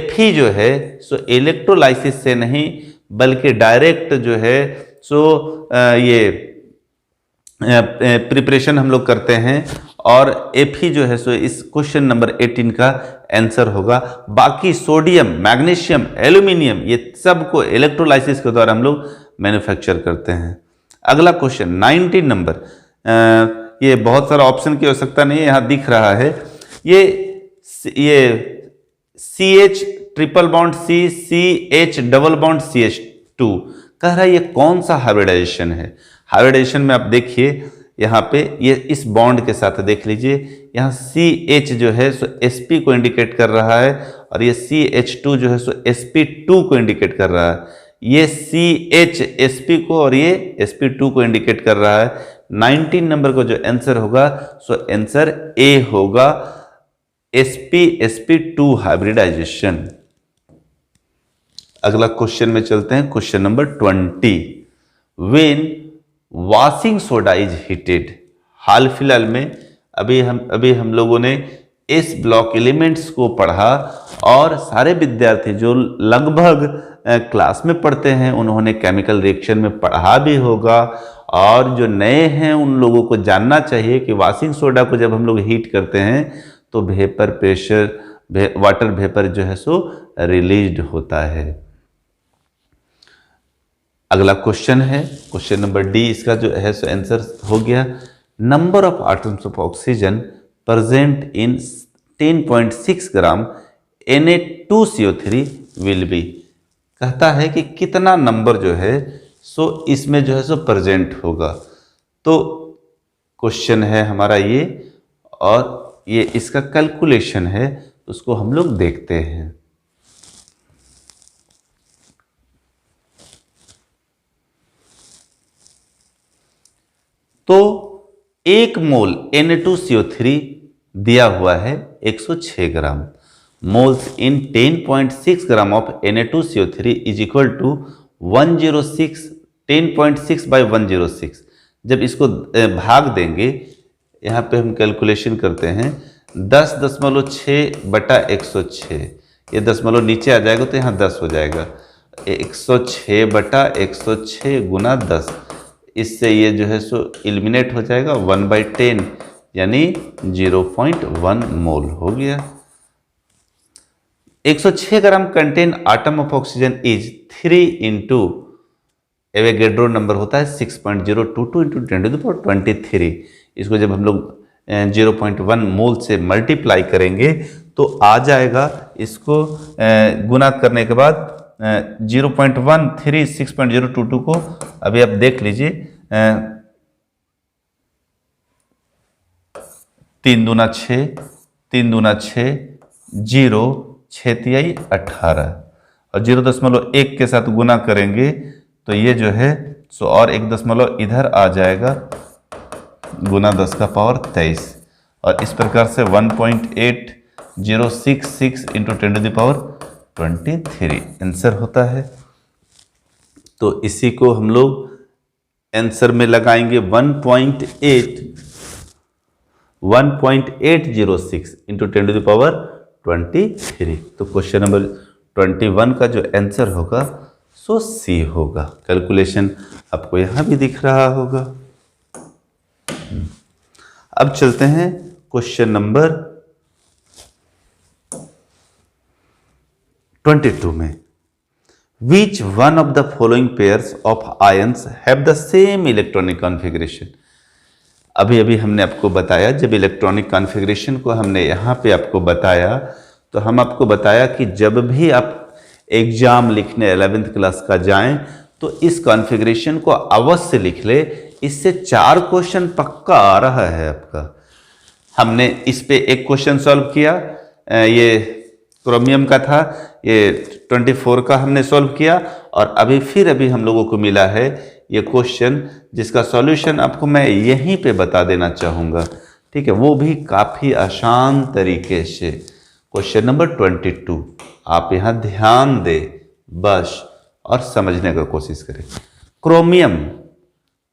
Fe जो है सो इलेक्ट्रोलाइसिस से नहीं बल्कि डायरेक्ट जो है सो ये प्रिपरेशन हम लोग करते हैं, और Fe जो है सो इस क्वेश्चन नंबर 18 का आंसर होगा। बाकी सोडियम, मैग्नीशियम, एल्यूमिनियम ये सब को इलेक्ट्रोलाइसिस के द्वारा हम लोग मैन्युफैक्चर करते हैं। अगला क्वेश्चन 19 नंबर, ये बहुत सारा ऑप्शन की आवश्यकता नहीं है, यहाँ दिख रहा है ये CH triple bond C CH double bond CH2 कह रहा है ये कौन सा हाइब्रिडाइजेशन है। हाइब्रिडाइजेशन में आप देखिए यहाँ पे ये इस बॉन्ड के साथ देख लीजिए, यहाँ CH जो है सो sp को इंडिकेट कर रहा है और ये CH2 जो है सो sp2 को इंडिकेट कर रहा है। ये CH sp को और ये sp2 को इंडिकेट कर रहा है। 19 नंबर को जो आंसर होगा सो आंसर ए होगा, sp2 हाइब्रिडाइजेशन। अगला क्वेश्चन में चलते हैं, question number 20। When washing soda is heated, हाल फिलहाल में अभी हम लोगों ने इस ब्लॉक एलिमेंट्स को पढ़ा और सारे विद्यार्थी जो लगभग क्लास में पढ़ते हैं उन्होंने केमिकल रिएक्शन में पढ़ा भी होगा, और जो नए हैं उन लोगों को जानना चाहिए कि वॉशिंग सोडा को जब हम लोग हीट करते हैं तो वेपर प्रेशर वाटर वेपर जो है सो रिलीज्ड होता है। अगला क्वेश्चन है क्वेश्चन नंबर डी, इसका जो है सो आंसर हो गया। Number of atoms of oxygen present in 10.6 gram Na2CO3 will be, कहता है कि कितना नंबर जो है सो इसमें जो है सो प्रेजेंट होगा। तो क्वेश्चन है हमारा ये, और ये इसका कैलकुलेशन है, उसको हम लोग देखते हैं। तो 1 मोल Na2CO3 दिया हुआ है 106 gram. Moles in 10.6 gram of Na2CO3 is equal to 106, 10.6 by 106। जब इसको भाग देंगे, यहाँ पे हम कैलकुलेशन करते हैं 10.6 बटा 106, ये दशमलव नीचे आ जाएगा तो यहाँ 10 हो जाएगा। 106 बटा 106 गुना 10, इससे ये जो है सो एलिमिनेट हो जाएगा 1/10 यानी 0.1 मोल हो गया। 106 gram contain atom of oxygen is 3 into Avogadro number होता है 6.022 इंटू 10⁻23। इसको जब हम लोग 0.1 मोल से मल्टीप्लाई करेंगे तो आ जाएगा, इसको गुना करने के बाद 0.13 6.022 को अभी आप देख लीजिए, 3 दूना 6, 3 दूना 6, 0 6 18 और 0.1 के साथ गुना करेंगे तो ये जो है सो और 1 दशमलव इधर आ जाएगा, गुना 10 का पावर 23, और इस प्रकार से 1.8066 इंटू 10⁻23 आंसर होता है। तो इसी को हम लोग आंसर में लगाएंगे 1.806 इंटू 10⁻23। तो क्वेश्चन नंबर 21 का जो आंसर होगा सो सी होगा। कैलकुलेशन आपको यहां भी दिख रहा होगा। अब चलते हैं क्वेश्चन नंबर 22 में which one of the following pairs of ions have the same electronic configuration. अभी अभी हमने आपको बताया, जब इलेक्ट्रॉनिक कॉन्फ़िगरेशन को हमने यहाँ पे आपको बताया तो हम आपको बताया कि जब भी आप एग्जाम लिखने 11th क्लास का जाएं तो इस कॉन्फ़िगरेशन को अवश्य लिख ले, इससे 4 क्वेश्चन पक्का आ रहा है आपका। हमने इस पे एक क्वेश्चन सॉल्व किया, ये क्रोमियम का था, ये 24 का हमने सॉल्व किया, और अभी हम लोगों को मिला है ये क्वेश्चन जिसका सॉल्यूशन आपको मैं यहीं पे बता देना चाहूँगा, ठीक है, वो भी काफ़ी आसान तरीके से। क्वेश्चन नंबर 22 आप यहाँ ध्यान दें बस और समझने का कोशिश करें।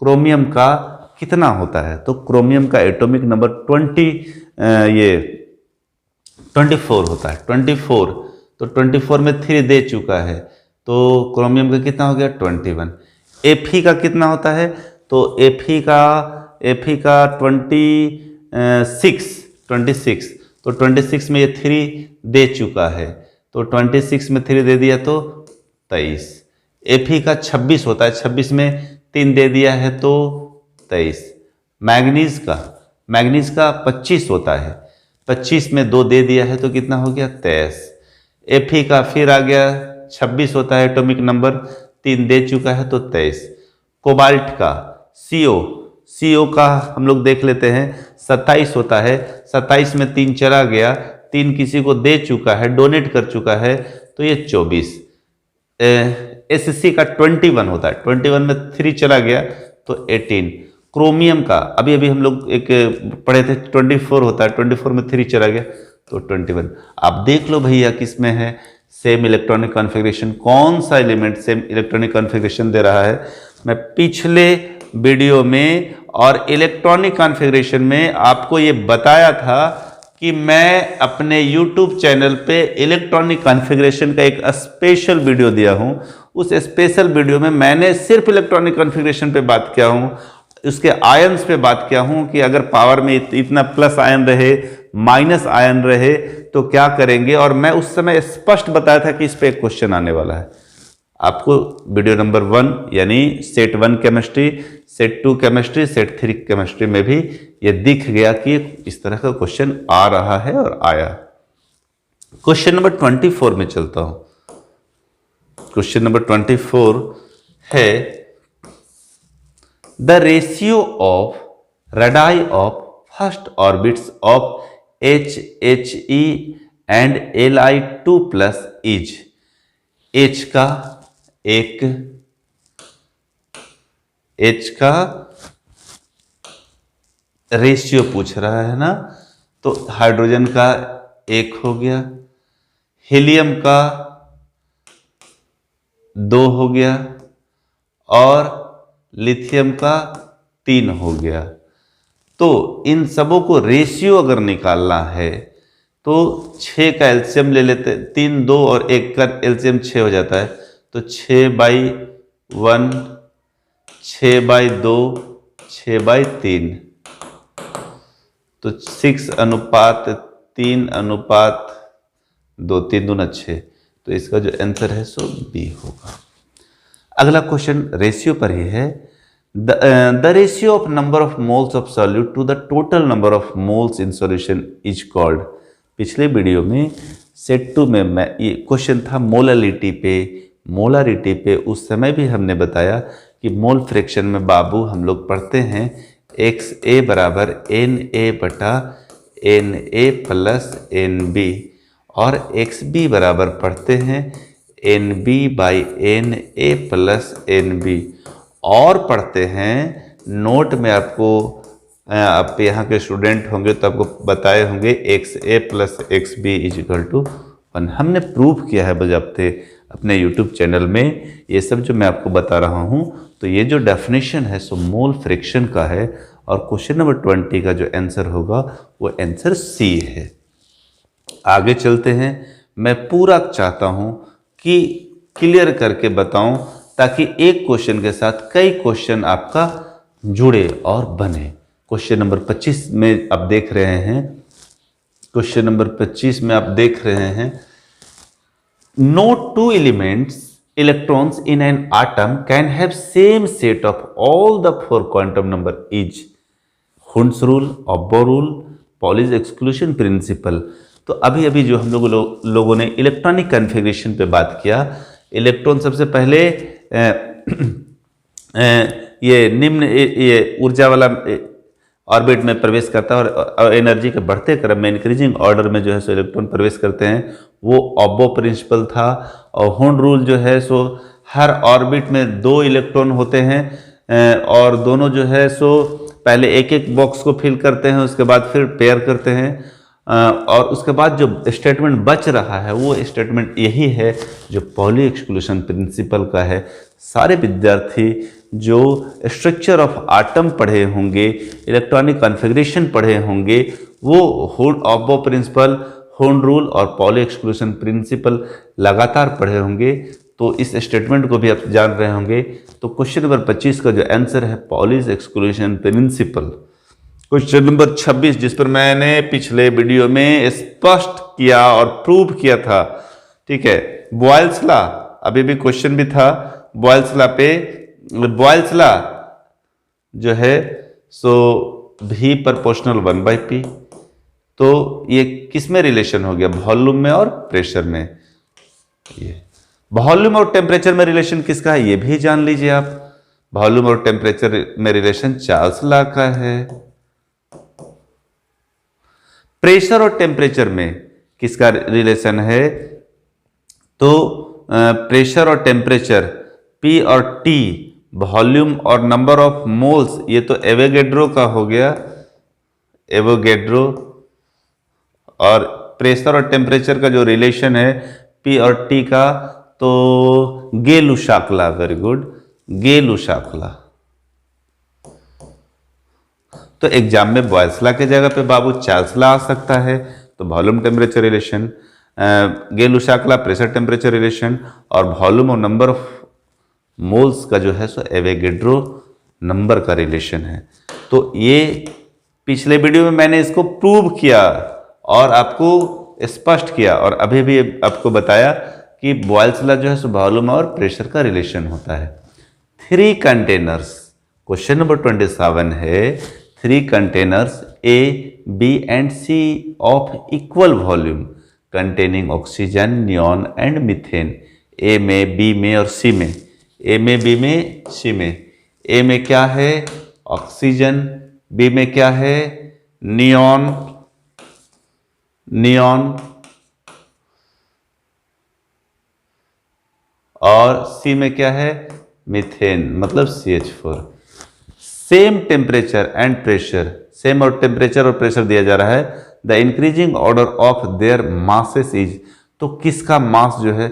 क्रोमियम का कितना होता है? तो क्रोमियम का एटॉमिक नंबर 24 होता है। 24, तो 24 में 3 दे चुका है, तो क्रोमियम का कितना हो गया? 21। Fe का कितना होता है? तो Fe का 26, तो 26 में ये 3 दे चुका है, तो 26 में 3 दे दिया तो 23। Fe का 26 होता है, 26 में 3 दे दिया है तो 23। मैग्नीज का 25 होता है, 25 में 2 दे दिया है तो कितना हो गया? 23। Fe का फिर आ गया 26 होता है एटॉमिक नंबर, 3 दे चुका है तो 23। कोबाल्ट का CO का हम लोग देख लेते हैं, 27 होता है, 27 में 3 चला गया, 3 किसी को दे चुका है, डोनेट कर चुका है, तो ये 24। SC का 21 होता है, 21 में 3 चला गया तो 18। क्रोमियम का अभी हम लोग एक पढ़े थे, 24 होता है, 24 में 3 चला गया तो 21। आप देख लो भैया किस में है सेम इलेक्ट्रॉनिक कॉन्फ़िगरेशन, कौन सा एलिमेंट सेम इलेक्ट्रॉनिक कॉन्फ़िगरेशन दे रहा है। मैं पिछले वीडियो में और इलेक्ट्रॉनिक कॉन्फ़िगरेशन में आपको ये बताया था कि मैं अपने YouTube चैनल पे इलेक्ट्रॉनिक कॉन्फ़िगरेशन का एक स्पेशल वीडियो दिया हूँ। उस स्पेशल वीडियो में मैंने सिर्फ इलेक्ट्रॉनिक कॉन्फ़िगरेशन पे बात किया हूँ, उसके आयन्स पे बात किया हूँ कि अगर पावर में इतना प्लस आयन रहे, माइनस आयन रहे तो क्या करेंगे, और मैं उस समय स्पष्ट बताया था कि इस पे एक क्वेश्चन आने वाला है। आपको वीडियो नंबर 1 यानी set 1 chemistry, set 2 chemistry, set 3 chemistry में भी ये दिख गया कि इस तरह का क्वेश्चन आ रहा है और आया। क्वेश्चन नंबर 24 में चलता हूं। क्वेश्चन नंबर 24 है the ratio of radii of first orbits of HHe and Li2 plus is. H का रेशियो पूछ रहा है ना, तो हाइड्रोजन का 1 हो गया, हीलियम का 2 हो गया और लिथियम का 3 हो गया। तो इन सबों को रेशियो अगर निकालना है तो 6 का एलसीएम ले लेते, 3, 2 और 1 का एलसीएम 6 हो जाता है, तो 6/1, 6/2, 6/3, तो 6:3:2, 3 दूना 6, तो इसका जो आंसर है सो बी होगा। अगला क्वेश्चन रेशियो पर ही है। The ratio of number of moles of solute to the total number of moles in solution is called. पिछले वीडियो में सेट 2 में मैं ये क्वेश्चन था मोलारिटी पे, उस समय भी हमने बताया कि मोल फ्रैक्शन में बाबू हम लोग पढ़ते हैं XA बराबर NA/NA प्लस NB, और XB बराबर पढ़ते हैं NB/NA प्लस NB, और पढ़ते हैं नोट में आपको, आप यहाँ के स्टूडेंट होंगे तो आपको बताए होंगे XA प्लस XB = 1। हमने प्रूफ किया है बजाते अपने YouTube चैनल में। ये सब जो मैं आपको बता रहा हूँ, तो ये जो डेफिनेशन है सो मोल फ्रैक्शन का है, और क्वेश्चन नंबर 20 का जो आंसर होगा वो आंसर सी है। आगे चलते हैं। मैं पूरा चाहता हूँ कि क्लियर करके बताऊं, ताकि एक क्वेश्चन के साथ कई क्वेश्चन आपका जुड़े और बने। क्वेश्चन नंबर 25 में आप देख रहे हैं, क्वेश्चन नंबर 25 में आप देख रहे हैं No two elements electrons in an atom can have same set of all the four quantum number each. Hund's rule, Aufbau rule, Pauli's exclusion principle. तो अभी अभी जो हम लोगों ने इलेक्ट्रॉनिक कन्फिग्रेशन पे बात किया, इलेक्ट्रॉन सबसे पहले ये निम्न ये ऊर्जा वाला ऑर्बिट में प्रवेश करता है और एनर्जी के बढ़ते क्रम में इंक्रीजिंग ऑर्डर में जो है सो इलेक्ट्रॉन प्रवेश करते हैं, वो ऑब्बो प्रिंसिपल था। और हुंड रूल जो है सो हर ऑर्बिट में 2 इलेक्ट्रॉन होते हैं और दोनों जो है सो पहले एक एक बॉक्स को फिल करते हैं, उसके बाद फिर पेयर करते हैं और उसके बाद जो स्टेटमेंट बच रहा है वो स्टेटमेंट यही है जो पॉली एक्सक्लूशन प्रिंसिपल का है। सारे विद्यार्थी जो स्ट्रक्चर ऑफ आटम पढ़े होंगे, इलेक्ट्रॉनिक कॉन्फ़िगरेशन पढ़े होंगे, वो ऑब्बो प्रिंसिपल, हुंड रूल और पॉली एक्सक्लूशन प्रिंसिपल लगातार पढ़े होंगे। तो इस स्टेटमेंट को भी आप जान रहे होंगे। तो क्वेश्चन नंबर 25 का जो आंसर है Pauli's exclusion principle. Question number 26 जिस पर मैंने पिछले वीडियो में स्पष्ट किया और प्रूव किया था, ठीक है, बॉयल्स लॉ, अभी भी क्वेश्चन भी था बॉयल्स लॉ पे। बॉयल्स लॉ जो है सो V प्रोपोर्शनल 1/P, तो ये किस में रिलेशन हो गया, वॉल्यूम में और प्रेशर में। ये वॉल्यूम और टेम्परेचर में रिलेशन किसका है ये भी जान लीजिए आप। वॉल्यूम और टेम्परेचर में रिलेशन चार्ल्स लॉ का है। प्रेशर और टेम्परेचर में किसका रिलेशन है, तो प्रेशर और टेम्परेचर P और T, वॉल्यूम और नंबर ऑफ मोल्स, ये तो एवोगैड्रो का हो गया, एवोगैड्रो। और प्रेशर और टेम्परेचर का जो रिलेशन है P और T का, तो गे-लुशाक-लॉ, वेरी गुड, गे-लुशाक-लॉ। तो एग्जाम में बॉयल्स लॉ के जगह पे बाबू चार्ल्स लॉ आ सकता है। तो volume temperature relation, Gay Lussac law pressure temperature relation, और वॉल्यूम और नंबर ऑफ मोल्स का जो है सो एवोगैड्रो नंबर का रिलेशन है। तो ये पिछले वीडियो में मैंने इसको प्रूव किया और आपको स्पष्ट किया, और अभी भी आपको बताया कि बॉयल्स लॉ जो है सो वॉल्यूम और प्रेशर का रिलेशन होता है। 3 कंटेनर्स, क्वेश्चन नंबर 27 है, 3 containers A, B and C of equal volume containing oxygen, neon and methane। A में, B में और C में, A में, B में, C में। A में क्या है, ऑक्सीजन, B में क्या है, नियॉन, और C में क्या है, मीथेन, मतलब CH4। Same temperature and pressure, same और टेम्परेचर और प्रेशर दिया जा रहा है। The increasing order of their masses is, तो किसका मास जो है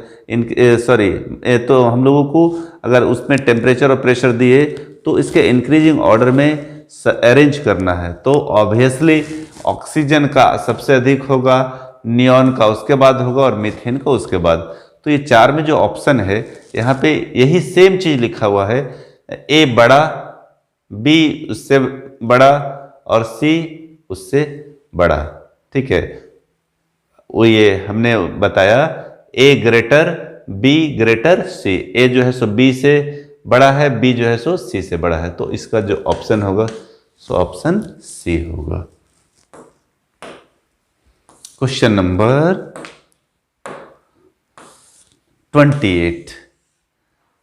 तो हम लोगों को अगर उसमें टेम्परेचर और प्रेशर दिए तो इसके इंक्रीजिंग ऑर्डर में अरेंज करना है। तो ऑब्वियसली ऑक्सीजन का सबसे अधिक होगा, नियॉन का उसके बाद होगा और मीथेन का उसके बाद। तो ये 4 में जो ऑप्शन है यहाँ पे यही सेम चीज लिखा हुआ है, ए बड़ा, बी उससे बड़ा और सी उससे बड़ा, ठीक है। वो ये हमने बताया ए ग्रेटर बी ग्रेटर सी, ए जो है सो बी से बड़ा है, बी जो है सो सी से बड़ा है। तो इसका जो ऑप्शन होगा सो ऑप्शन सी होगा। क्वेश्चन नंबर 28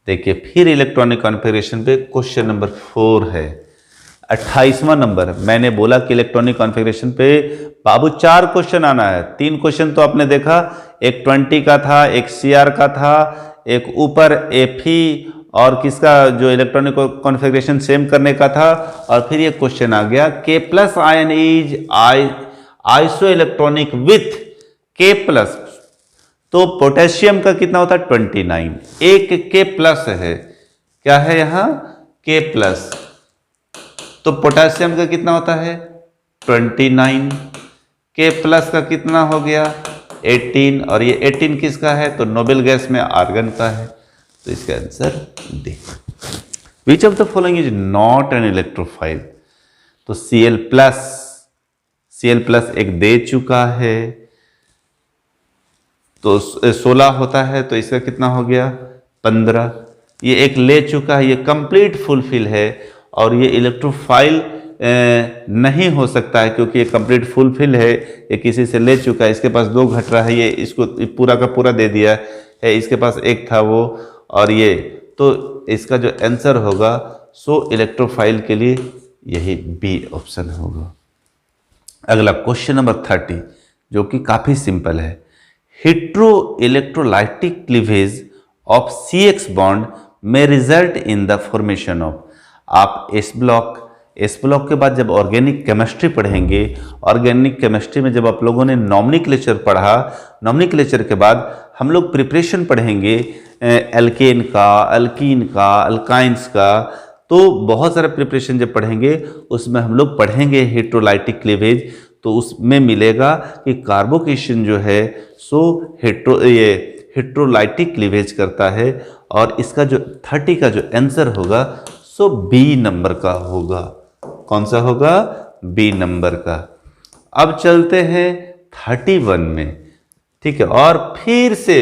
देखिए, फिर इलेक्ट्रॉनिक कॉन्फ़िगरेशन पे क्वेश्चन नंबर 4 है, 28वां नंबर। मैंने बोला कि इलेक्ट्रॉनिक कॉन्फ़िगरेशन पे बाबू 4 क्वेश्चन आना है। 3 क्वेश्चन तो आपने देखा, एक 20 का था, एक CR का था, एक ऊपर Fe और किसका जो इलेक्ट्रॉनिक कॉन्फ़िगरेशन सेम करने का था, और फिर ये क्वेश्चन आ गया K+ ion is iso electronic with K+। तो पोटेशियम का कितना होता है 29, एक K+ है, क्या है यहाँ K+। तो पोटेशियम का कितना होता है 29, K+ का कितना हो गया 18, और ये 18 किसका है, तो नोबेल गैस में आर्गन का है। तो इसका answer D. Which of the following is not an electrophile, तो Cl+ एक दे चुका है, तो 16 होता है, तो इसका कितना हो गया 15। ये एक ले चुका है, ये कंप्लीट फुलफिल है। और ये इलेक्ट्रोफाइल नहीं हो सकता है क्योंकि ये कंप्लीट फुलफिल है, ये किसी से ले चुका है। इसके पास 2 घट रहा है, ये इसको पूरा का पूरा दे दिया है, इसके पास 1 था वो, और ये, तो इसका जो आंसर होगा सो इलेक्ट्रोफाइल के लिए यही बी ऑप्शन होगा। अगला क्वेश्चन नंबर 30 जो कि काफी सिंपल है। Hetero electrolytic cleavage of CX bond में result in the formation of. आप एस ब्लॉक के बाद जब ऑर्गेनिक केमिस्ट्री पढ़ेंगे, ऑर्गेनिक केमिस्ट्री में जब आप लोगों ने नॉमेनक्लेचर पढ़ा, नॉमेनक्लेचर के बाद हम लोग प्रिपरेशन पढ़ेंगे एल्केन का, अल्कीन का, अल्काइंस का। तो बहुत सारा प्रिपरेशन जब पढ़ेंगे उसमें हम लोग पढ़ेंगे हेट्रोलाइटिक क्लीवेज, तो उसमें मिलेगा कि कार्बोकेशन जो है सो हेट्रोलाइटिक क्लीवेज करता है। और इसका जो 30 का जो आंसर होगा सो बी नंबर का होगा। कौन सा होगा? बी नंबर का। अब चलते हैं 31 में, ठीक है। और फिर से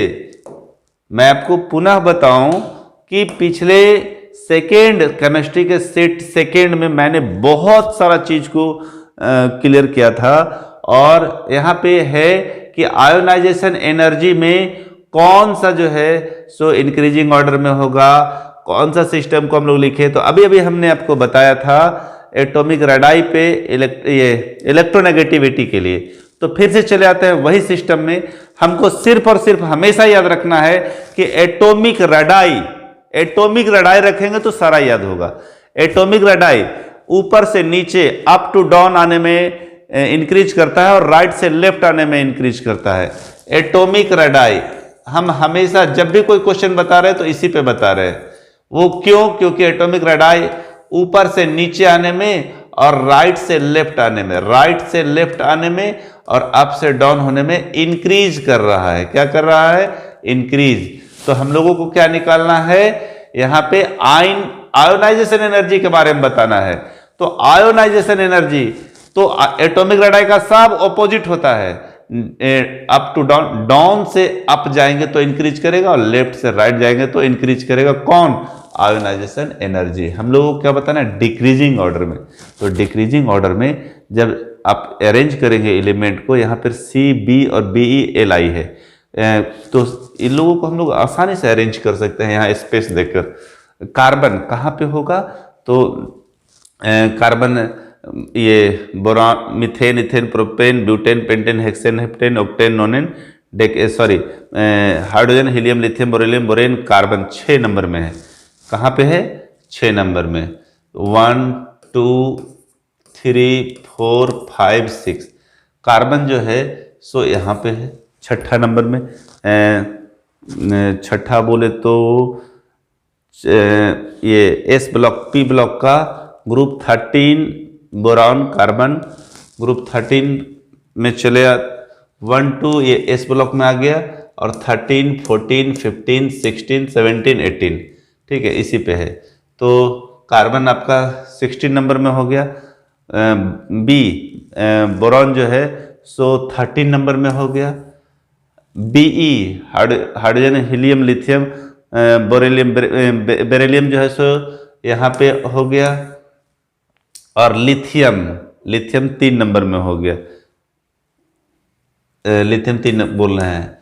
मैं आपको पुनः बताऊं कि पिछले सेकेंड केमिस्ट्री के सेट सेकेंड में मैंने बहुत सारा चीज को क्लियर किया था। और यहाँ पे है कि आयोनाइजेशन एनर्जी में कौन सा जो है सो इंक्रीजिंग ऑर्डर में होगा, कौन सा सिस्टम को हम लोग लिखे। तो अभी अभी हमने आपको बताया था एटॉमिक रेडाई पे इलेक्ट्रोनेगेटिविटी के लिए। तो फिर से चले आते हैं वही सिस्टम में। हमको सिर्फ और सिर्फ हमेशा याद रखना है कि एटॉमिक रेडाई रखेंगे तो सारा याद होगा। एटॉमिक रेडाई ऊपर से नीचे अप टू डाउन आने में इंक्रीज करता है और राइट से लेफ्ट आने में इंक्रीज करता है। एटॉमिक रेडाई हम हमेशा जब भी कोई क्वेश्चन बता रहे हैं तो इसी पे बता रहे हैं। वो क्यों? क्योंकि एटॉमिक रेडाई ऊपर से नीचे आने में और राइट से लेफ्ट आने में और अप से डाउन होने में इंक्रीज कर रहा है। क्या कर रहा है? इंक्रीज। तो हम लोगों को क्या निकालना है? यहाँ पे आयोनाइजेशन एनर्जी के बारे में बताना है। तो आयोनाइजेशन एनर्जी तो एटॉमिक रेडाई का सब ऑपोजिट होता है। अप टू डाउन, डाउन से अप जाएंगे तो इंक्रीज करेगा और लेफ्ट से राइट जाएंगे तो इंक्रीज करेगा। कौन? Ionization energy. हम लोगों को क्या बताना है? डिक्रीजिंग ऑर्डर में। तो डिक्रीजिंग ऑर्डर में जब आप अरेंज करेंगे एलिमेंट को, यहाँ पर CB और BE LI है, तो इन लोगों को हम लोग आसानी से अरेंज कर सकते हैं। यहाँ स्पेस देकर कार्बन कहाँ पे होगा? तो कार्बन ये boron, methane, ethane, propane, butane, pentane, hexane, heptane, octane, नोनेन, hydrogen, helium, lithium, beryllium, borane, carbon 6 number में है। कहाँ पे है? 6 नंबर में। 1 2 3 4 5 6 कार्बन जो है सो यहाँ पे है 6ठा नंबर में। छठा बोले तो ये S ब्लॉक, P ब्लॉक का ग्रुप 13 बोरान कार्बन ग्रुप 13 में चले 1 2 ये S ब्लॉक में आ गया और 13 14 15 16 17 18, ठीक है, इसी पे है। तो कार्बन आपका 16 नंबर में हो गया। बी बोरॉन जो है सो 13 नंबर में हो गया। B E hydrogen, helium, lithium, beryllium जो है सो यहाँ पे हो गया। और लिथियम 3 नंबर में हो गया। लिथियम 3 बोल रहे हैं,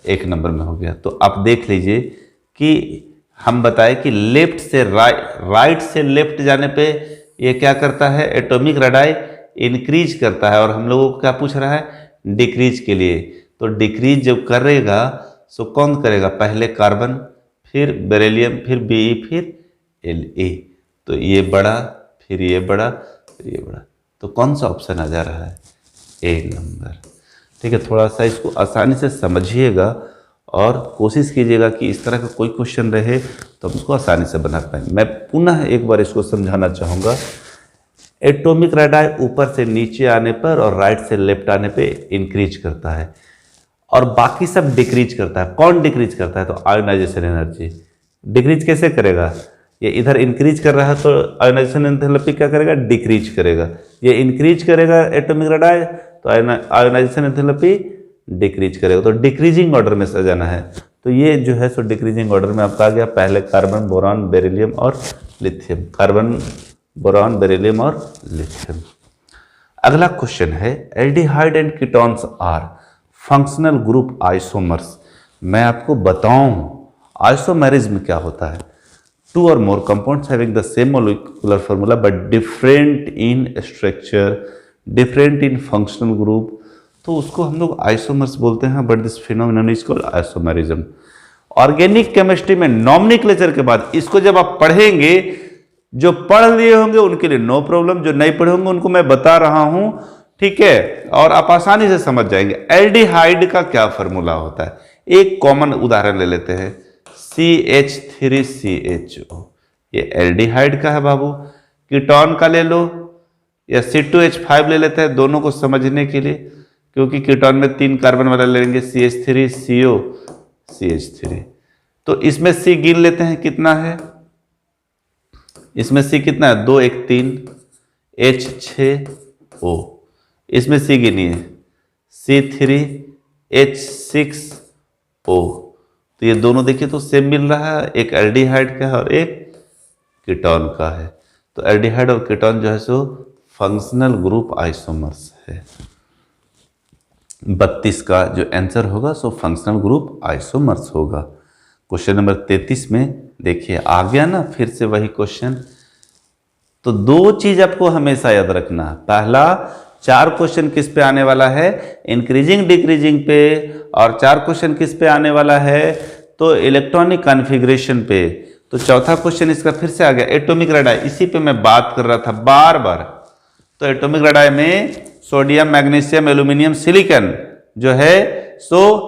1 नंबर में हो गया। तो आप देख लीजिए कि हम बताए कि लेफ्ट से राइट से लेफ्ट जाने पे ये क्या करता है? एटॉमिक रेडाई इंक्रीज करता है। और हम लोगों को क्या पूछ रहा है? डिक्रीज के लिए। तो डिक्रीज जब करेगा सो कौन करेगा? पहले कार्बन, फिर बेरिलियम, फिर बीई, फिर Le। तो ये बड़ा, फिर ये बड़ा, फिर ये बड़ा। तो कौन सा ऑप्शन आ जा रहा है? ए नंबर। ठीक है, थोड़ा सा इसको आसानी से समझिएगा और कोशिश कीजिएगा कि इस तरह का कोई क्वेश्चन रहे तो हम उसको आसानी से बना पाए। मैं पुनः एक बार इसको समझाना चाहूँगा। एटॉमिक रेडाई ऊपर से नीचे आने पर और राइट से लेफ्ट आने पे इंक्रीज करता है और बाकी सब डिक्रीज करता है। कौन डिक्रीज करता है? तो आयोनाइजेशन एनर्जी। डिक्रीज कैसे करेगा? ये इधर इंक्रीज कर रहा है तो आयोनाइजेशन एंथैल्पी क्या करेगा? डिक्रीज करेगा। ये इंक्रीज करेगा एटॉमिक रेडाई तो आयोनाइजेशन एंथैल्पी डिक्रीज करेगा, तो डिक्रीजिंग ऑर्डर में सजाना है। तो ये जो है सो डिक्रीजिंग ऑर्डर में आपका आ गया, पहले कार्बन, बोरॉन, बेरिलियम और लिथियम, कार्बन, बोरॉन, बेरिलियम और लिथियम। अगला क्वेश्चन है aldehyde and ketones are functional group isomers. मैं आपको बताऊं आइसोमेरिज्म क्या होता है। टू और more compounds having the same molecular formula but different in structure, different in functional group, तो उसको हम लोग आइसोमर्स बोलते हैं। But this phenomenon is called isomerism. Organic chemistry में नॉमेनक्लेचर के बाद इसको जब आप पढ़ेंगे, जो पढ़ लिए होंगे उनके लिए नो प्रॉब्लम, जो नहीं पढ़े होंगे उनको मैं बता रहा हूं, ठीक है, और आप आसानी से समझ जाएंगे। एल्डिहाइड का क्या फॉर्मूला होता है, एक कॉमन उदाहरण ले लेते हैं, CH3CHO, ये एल्डिहाइड का है बाबू। कीटोन का ले लो या C2H5 ले लेते हैं, दोनों को समझने के लिए, क्योंकि कीटोन में 3 कार्बन वाला लेंगे, CH3CO CH3। तो इसमें C गिन लेते हैं कितना है, इसमें C कितना है, 2 1 3 H6O, इसमें C गिनिए C3H6O। तो ये दोनों देखिए तो सेम मिल रहा है, एक एल्डिहाइड का है और एक कीटोन का है। तो एल्डिहाइड और कीटोन जो है सो फंक्शनल ग्रुप आइसोमर्स है। 32 का जो आंसर होगा सो फंक्शनल ग्रुप आइसोमर्स होगा। क्वेश्चन नंबर 33 में देखिए आ गया ना, फिर से वही क्वेश्चन। तो 2 चीज आपको हमेशा याद रखना। पहला, 4 क्वेश्चन किस पे आने वाला है, इंक्रीजिंग डिक्रीजिंग पे, और 4 क्वेश्चन किस पे आने वाला है, तो इलेक्ट्रॉनिक कॉन्फ़िगरेशन पे। तो चौथा क्वेश्चन इसका फिर से आ गया एटॉमिक रेडाई, इसी पे मैं बात कर रहा था बार बार। तो एटॉमिक रेडाई में सोडियम, मैग्नीशियम, एल्यूमिनियम, सिलिकॉन जो है सो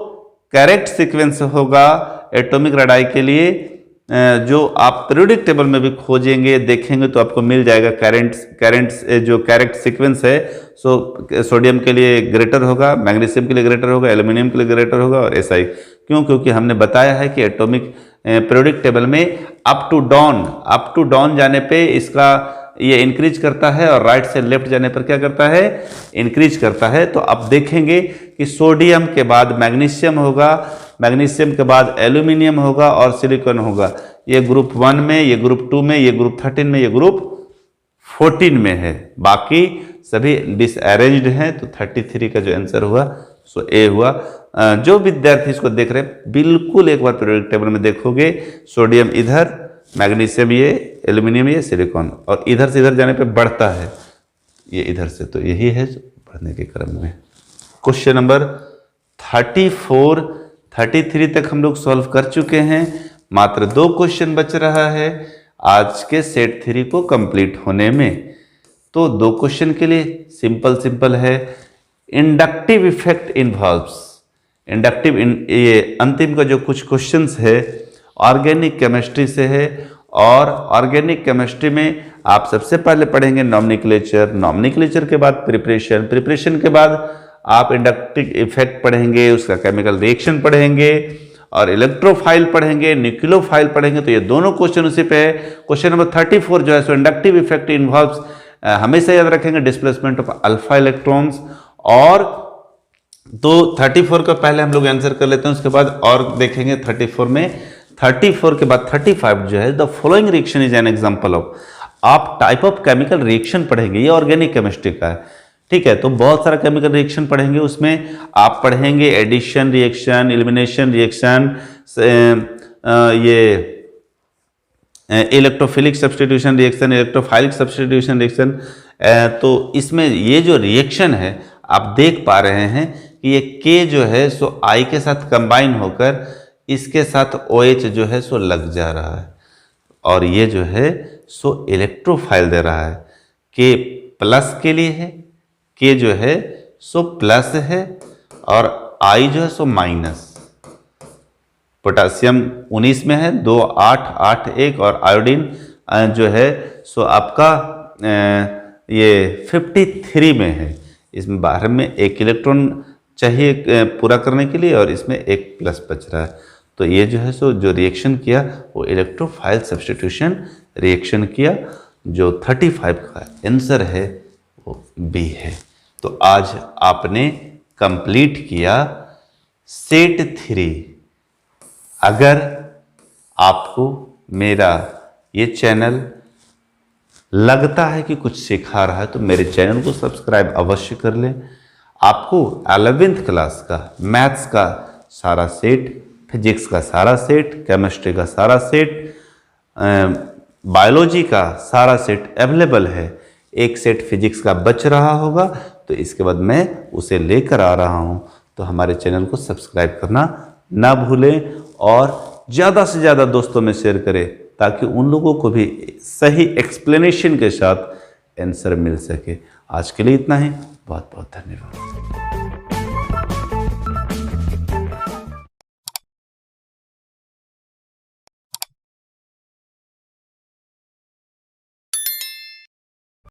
करेक्ट सीक्वेंस होगा एटॉमिक रेडाई के लिए, जो आप पीरियोडिक टेबल में भी खोजेंगे देखेंगे तो आपको मिल जाएगा। करेंट्स जो करेक्ट सीक्वेंस है सो सोडियम के लिए ग्रेटर होगा, मैग्नीशियम के लिए ग्रेटर होगा, एल्यूमिनियम के लिए ग्रेटर होगा, और ऐसा ही। क्यों? क्योंकि हमने बताया है कि एटॉमिक पीरियोडिक टेबल में अप टू डाउन जाने पे इसका ये इंक्रीज करता है, और राइट से लेफ्ट जाने पर क्या करता है, इंक्रीज करता है। तो आप देखेंगे कि सोडियम के बाद मैग्नीशियम होगा, मैग्नीशियम के बाद एल्यूमिनियम होगा और सिलिकॉन होगा। ये ग्रुप 1 में, ये ग्रुप 2 में, ये ग्रुप 13 में, ये ग्रुप 14 में है। बाकी सभी डिसअरेंज्ड हैं। तो 33 का जो आंसर हुआ सो ए हुआ। जो विद्यार्थी इसको देख रहे हैं बिल्कुल एक बार पीरियोडिक टेबल में देखोगे, सोडियम इधर, मैग्नीशियम ये, एल्यूमिनियम ये, सिलिकॉन, और इधर से इधर जाने पे बढ़ता है ये इधर से। तो यही है बढ़ने के क्रम में। क्वेश्चन नंबर 34 33 तक हम लोग सॉल्व कर चुके हैं। मात्र 2 क्वेश्चन बच रहा है आज के सेट 3 को कंप्लीट होने में। तो 2 क्वेश्चन के लिए सिंपल है। इंडक्टिव इफेक्ट इन्वॉल्व्स, इंडक्टिव ये अंतिम का जो कुछ क्वेश्चंस है ऑर्गेनिक केमिस्ट्री से है, और ऑर्गेनिक केमिस्ट्री में आप सबसे पहले पढ़ेंगे नॉमेनक्लेचर, नॉमेनक्लेचर के बाद प्रिपरेशन, प्रिपरेशन के बाद आप इंडक्टिव इफेक्ट पढ़ेंगे, उसका केमिकल रिएक्शन पढ़ेंगे, और इलेक्ट्रोफाइल पढ़ेंगे, न्यूक्लियोफाइल पढ़ेंगे। तो ये दोनों क्वेश्चन उसी पे है। क्वेश्चन नंबर 34 जो है सो इंडक्टिव इफेक्ट इन्वॉल्व्स, हमेशा याद रखेंगे, डिस्प्लेसमेंट ऑफ अल्फा इलेक्ट्रॉन्स। और तो 34 का पहले हम लोग आंसर कर लेते हैं, उसके बाद और देखेंगे 34 में। 34 के बाद 35 जो है, the following reaction is an example of, आप टाइप ऑफ केमिकल रिएक्शन पढ़ेंगे, ये ऑर्गेनिक केमिस्ट्री का है, ठीक है। तो बहुत सारा केमिकल रिएक्शन पढ़ेंगे, उसमें आप पढ़ेंगे एडिशन रिएक्शन, एलिमिनेशन रिएक्शन, ये electrophilic substitution reaction, electrophilic substitution reaction. तो इसमें ये जो रिएक्शन है आप देख पा रहे हैं कि ये K जो है सो I के साथ कंबाइन होकर इसके साथ OH जो है सो लग जा रहा है, और ये जो है सो इलेक्ट्रोफाइल दे रहा है। K प्लस के लिए है, K जो है सो प्लस है, और I जो है सो माइनस। पोटासियम 19 में है, 2 8 8 1, और आयोडीन जो है सो आपका ये 53 में है। इसमें बाहर में 1 इलेक्ट्रॉन चाहिए पूरा करने के लिए, और इसमें 1 प्लस बच रहा है। तो ये जो है सो जो रिएक्शन किया वो इलेक्ट्रोफाइल सब्स्टिट्यूशन रिएक्शन किया। जो 35 का आंसर है वो बी है। तो आज आपने कंप्लीट किया सेट 3। अगर आपको मेरा ये चैनल लगता है कि कुछ सिखा रहा है तो मेरे चैनल को सब्सक्राइब अवश्य कर लें। आपको 11th क्लास का मैथ्स का सारा सेट, फिजिक्स का सारा सेट, केमिस्ट्री का सारा सेट, बायोलॉजी का सारा सेट अवेलेबल है। एक सेट फिजिक्स का बच रहा होगा तो इसके बाद मैं उसे लेकर आ रहा हूं। तो हमारे चैनल को सब्सक्राइब करना ना भूलें और ज़्यादा से ज़्यादा दोस्तों में शेयर करें ताकि उन लोगों को भी सही एक्सप्लेनेशन के साथ आंसर मिल सके। आज के लिए इतना ही। बहुत बहुत धन्यवाद।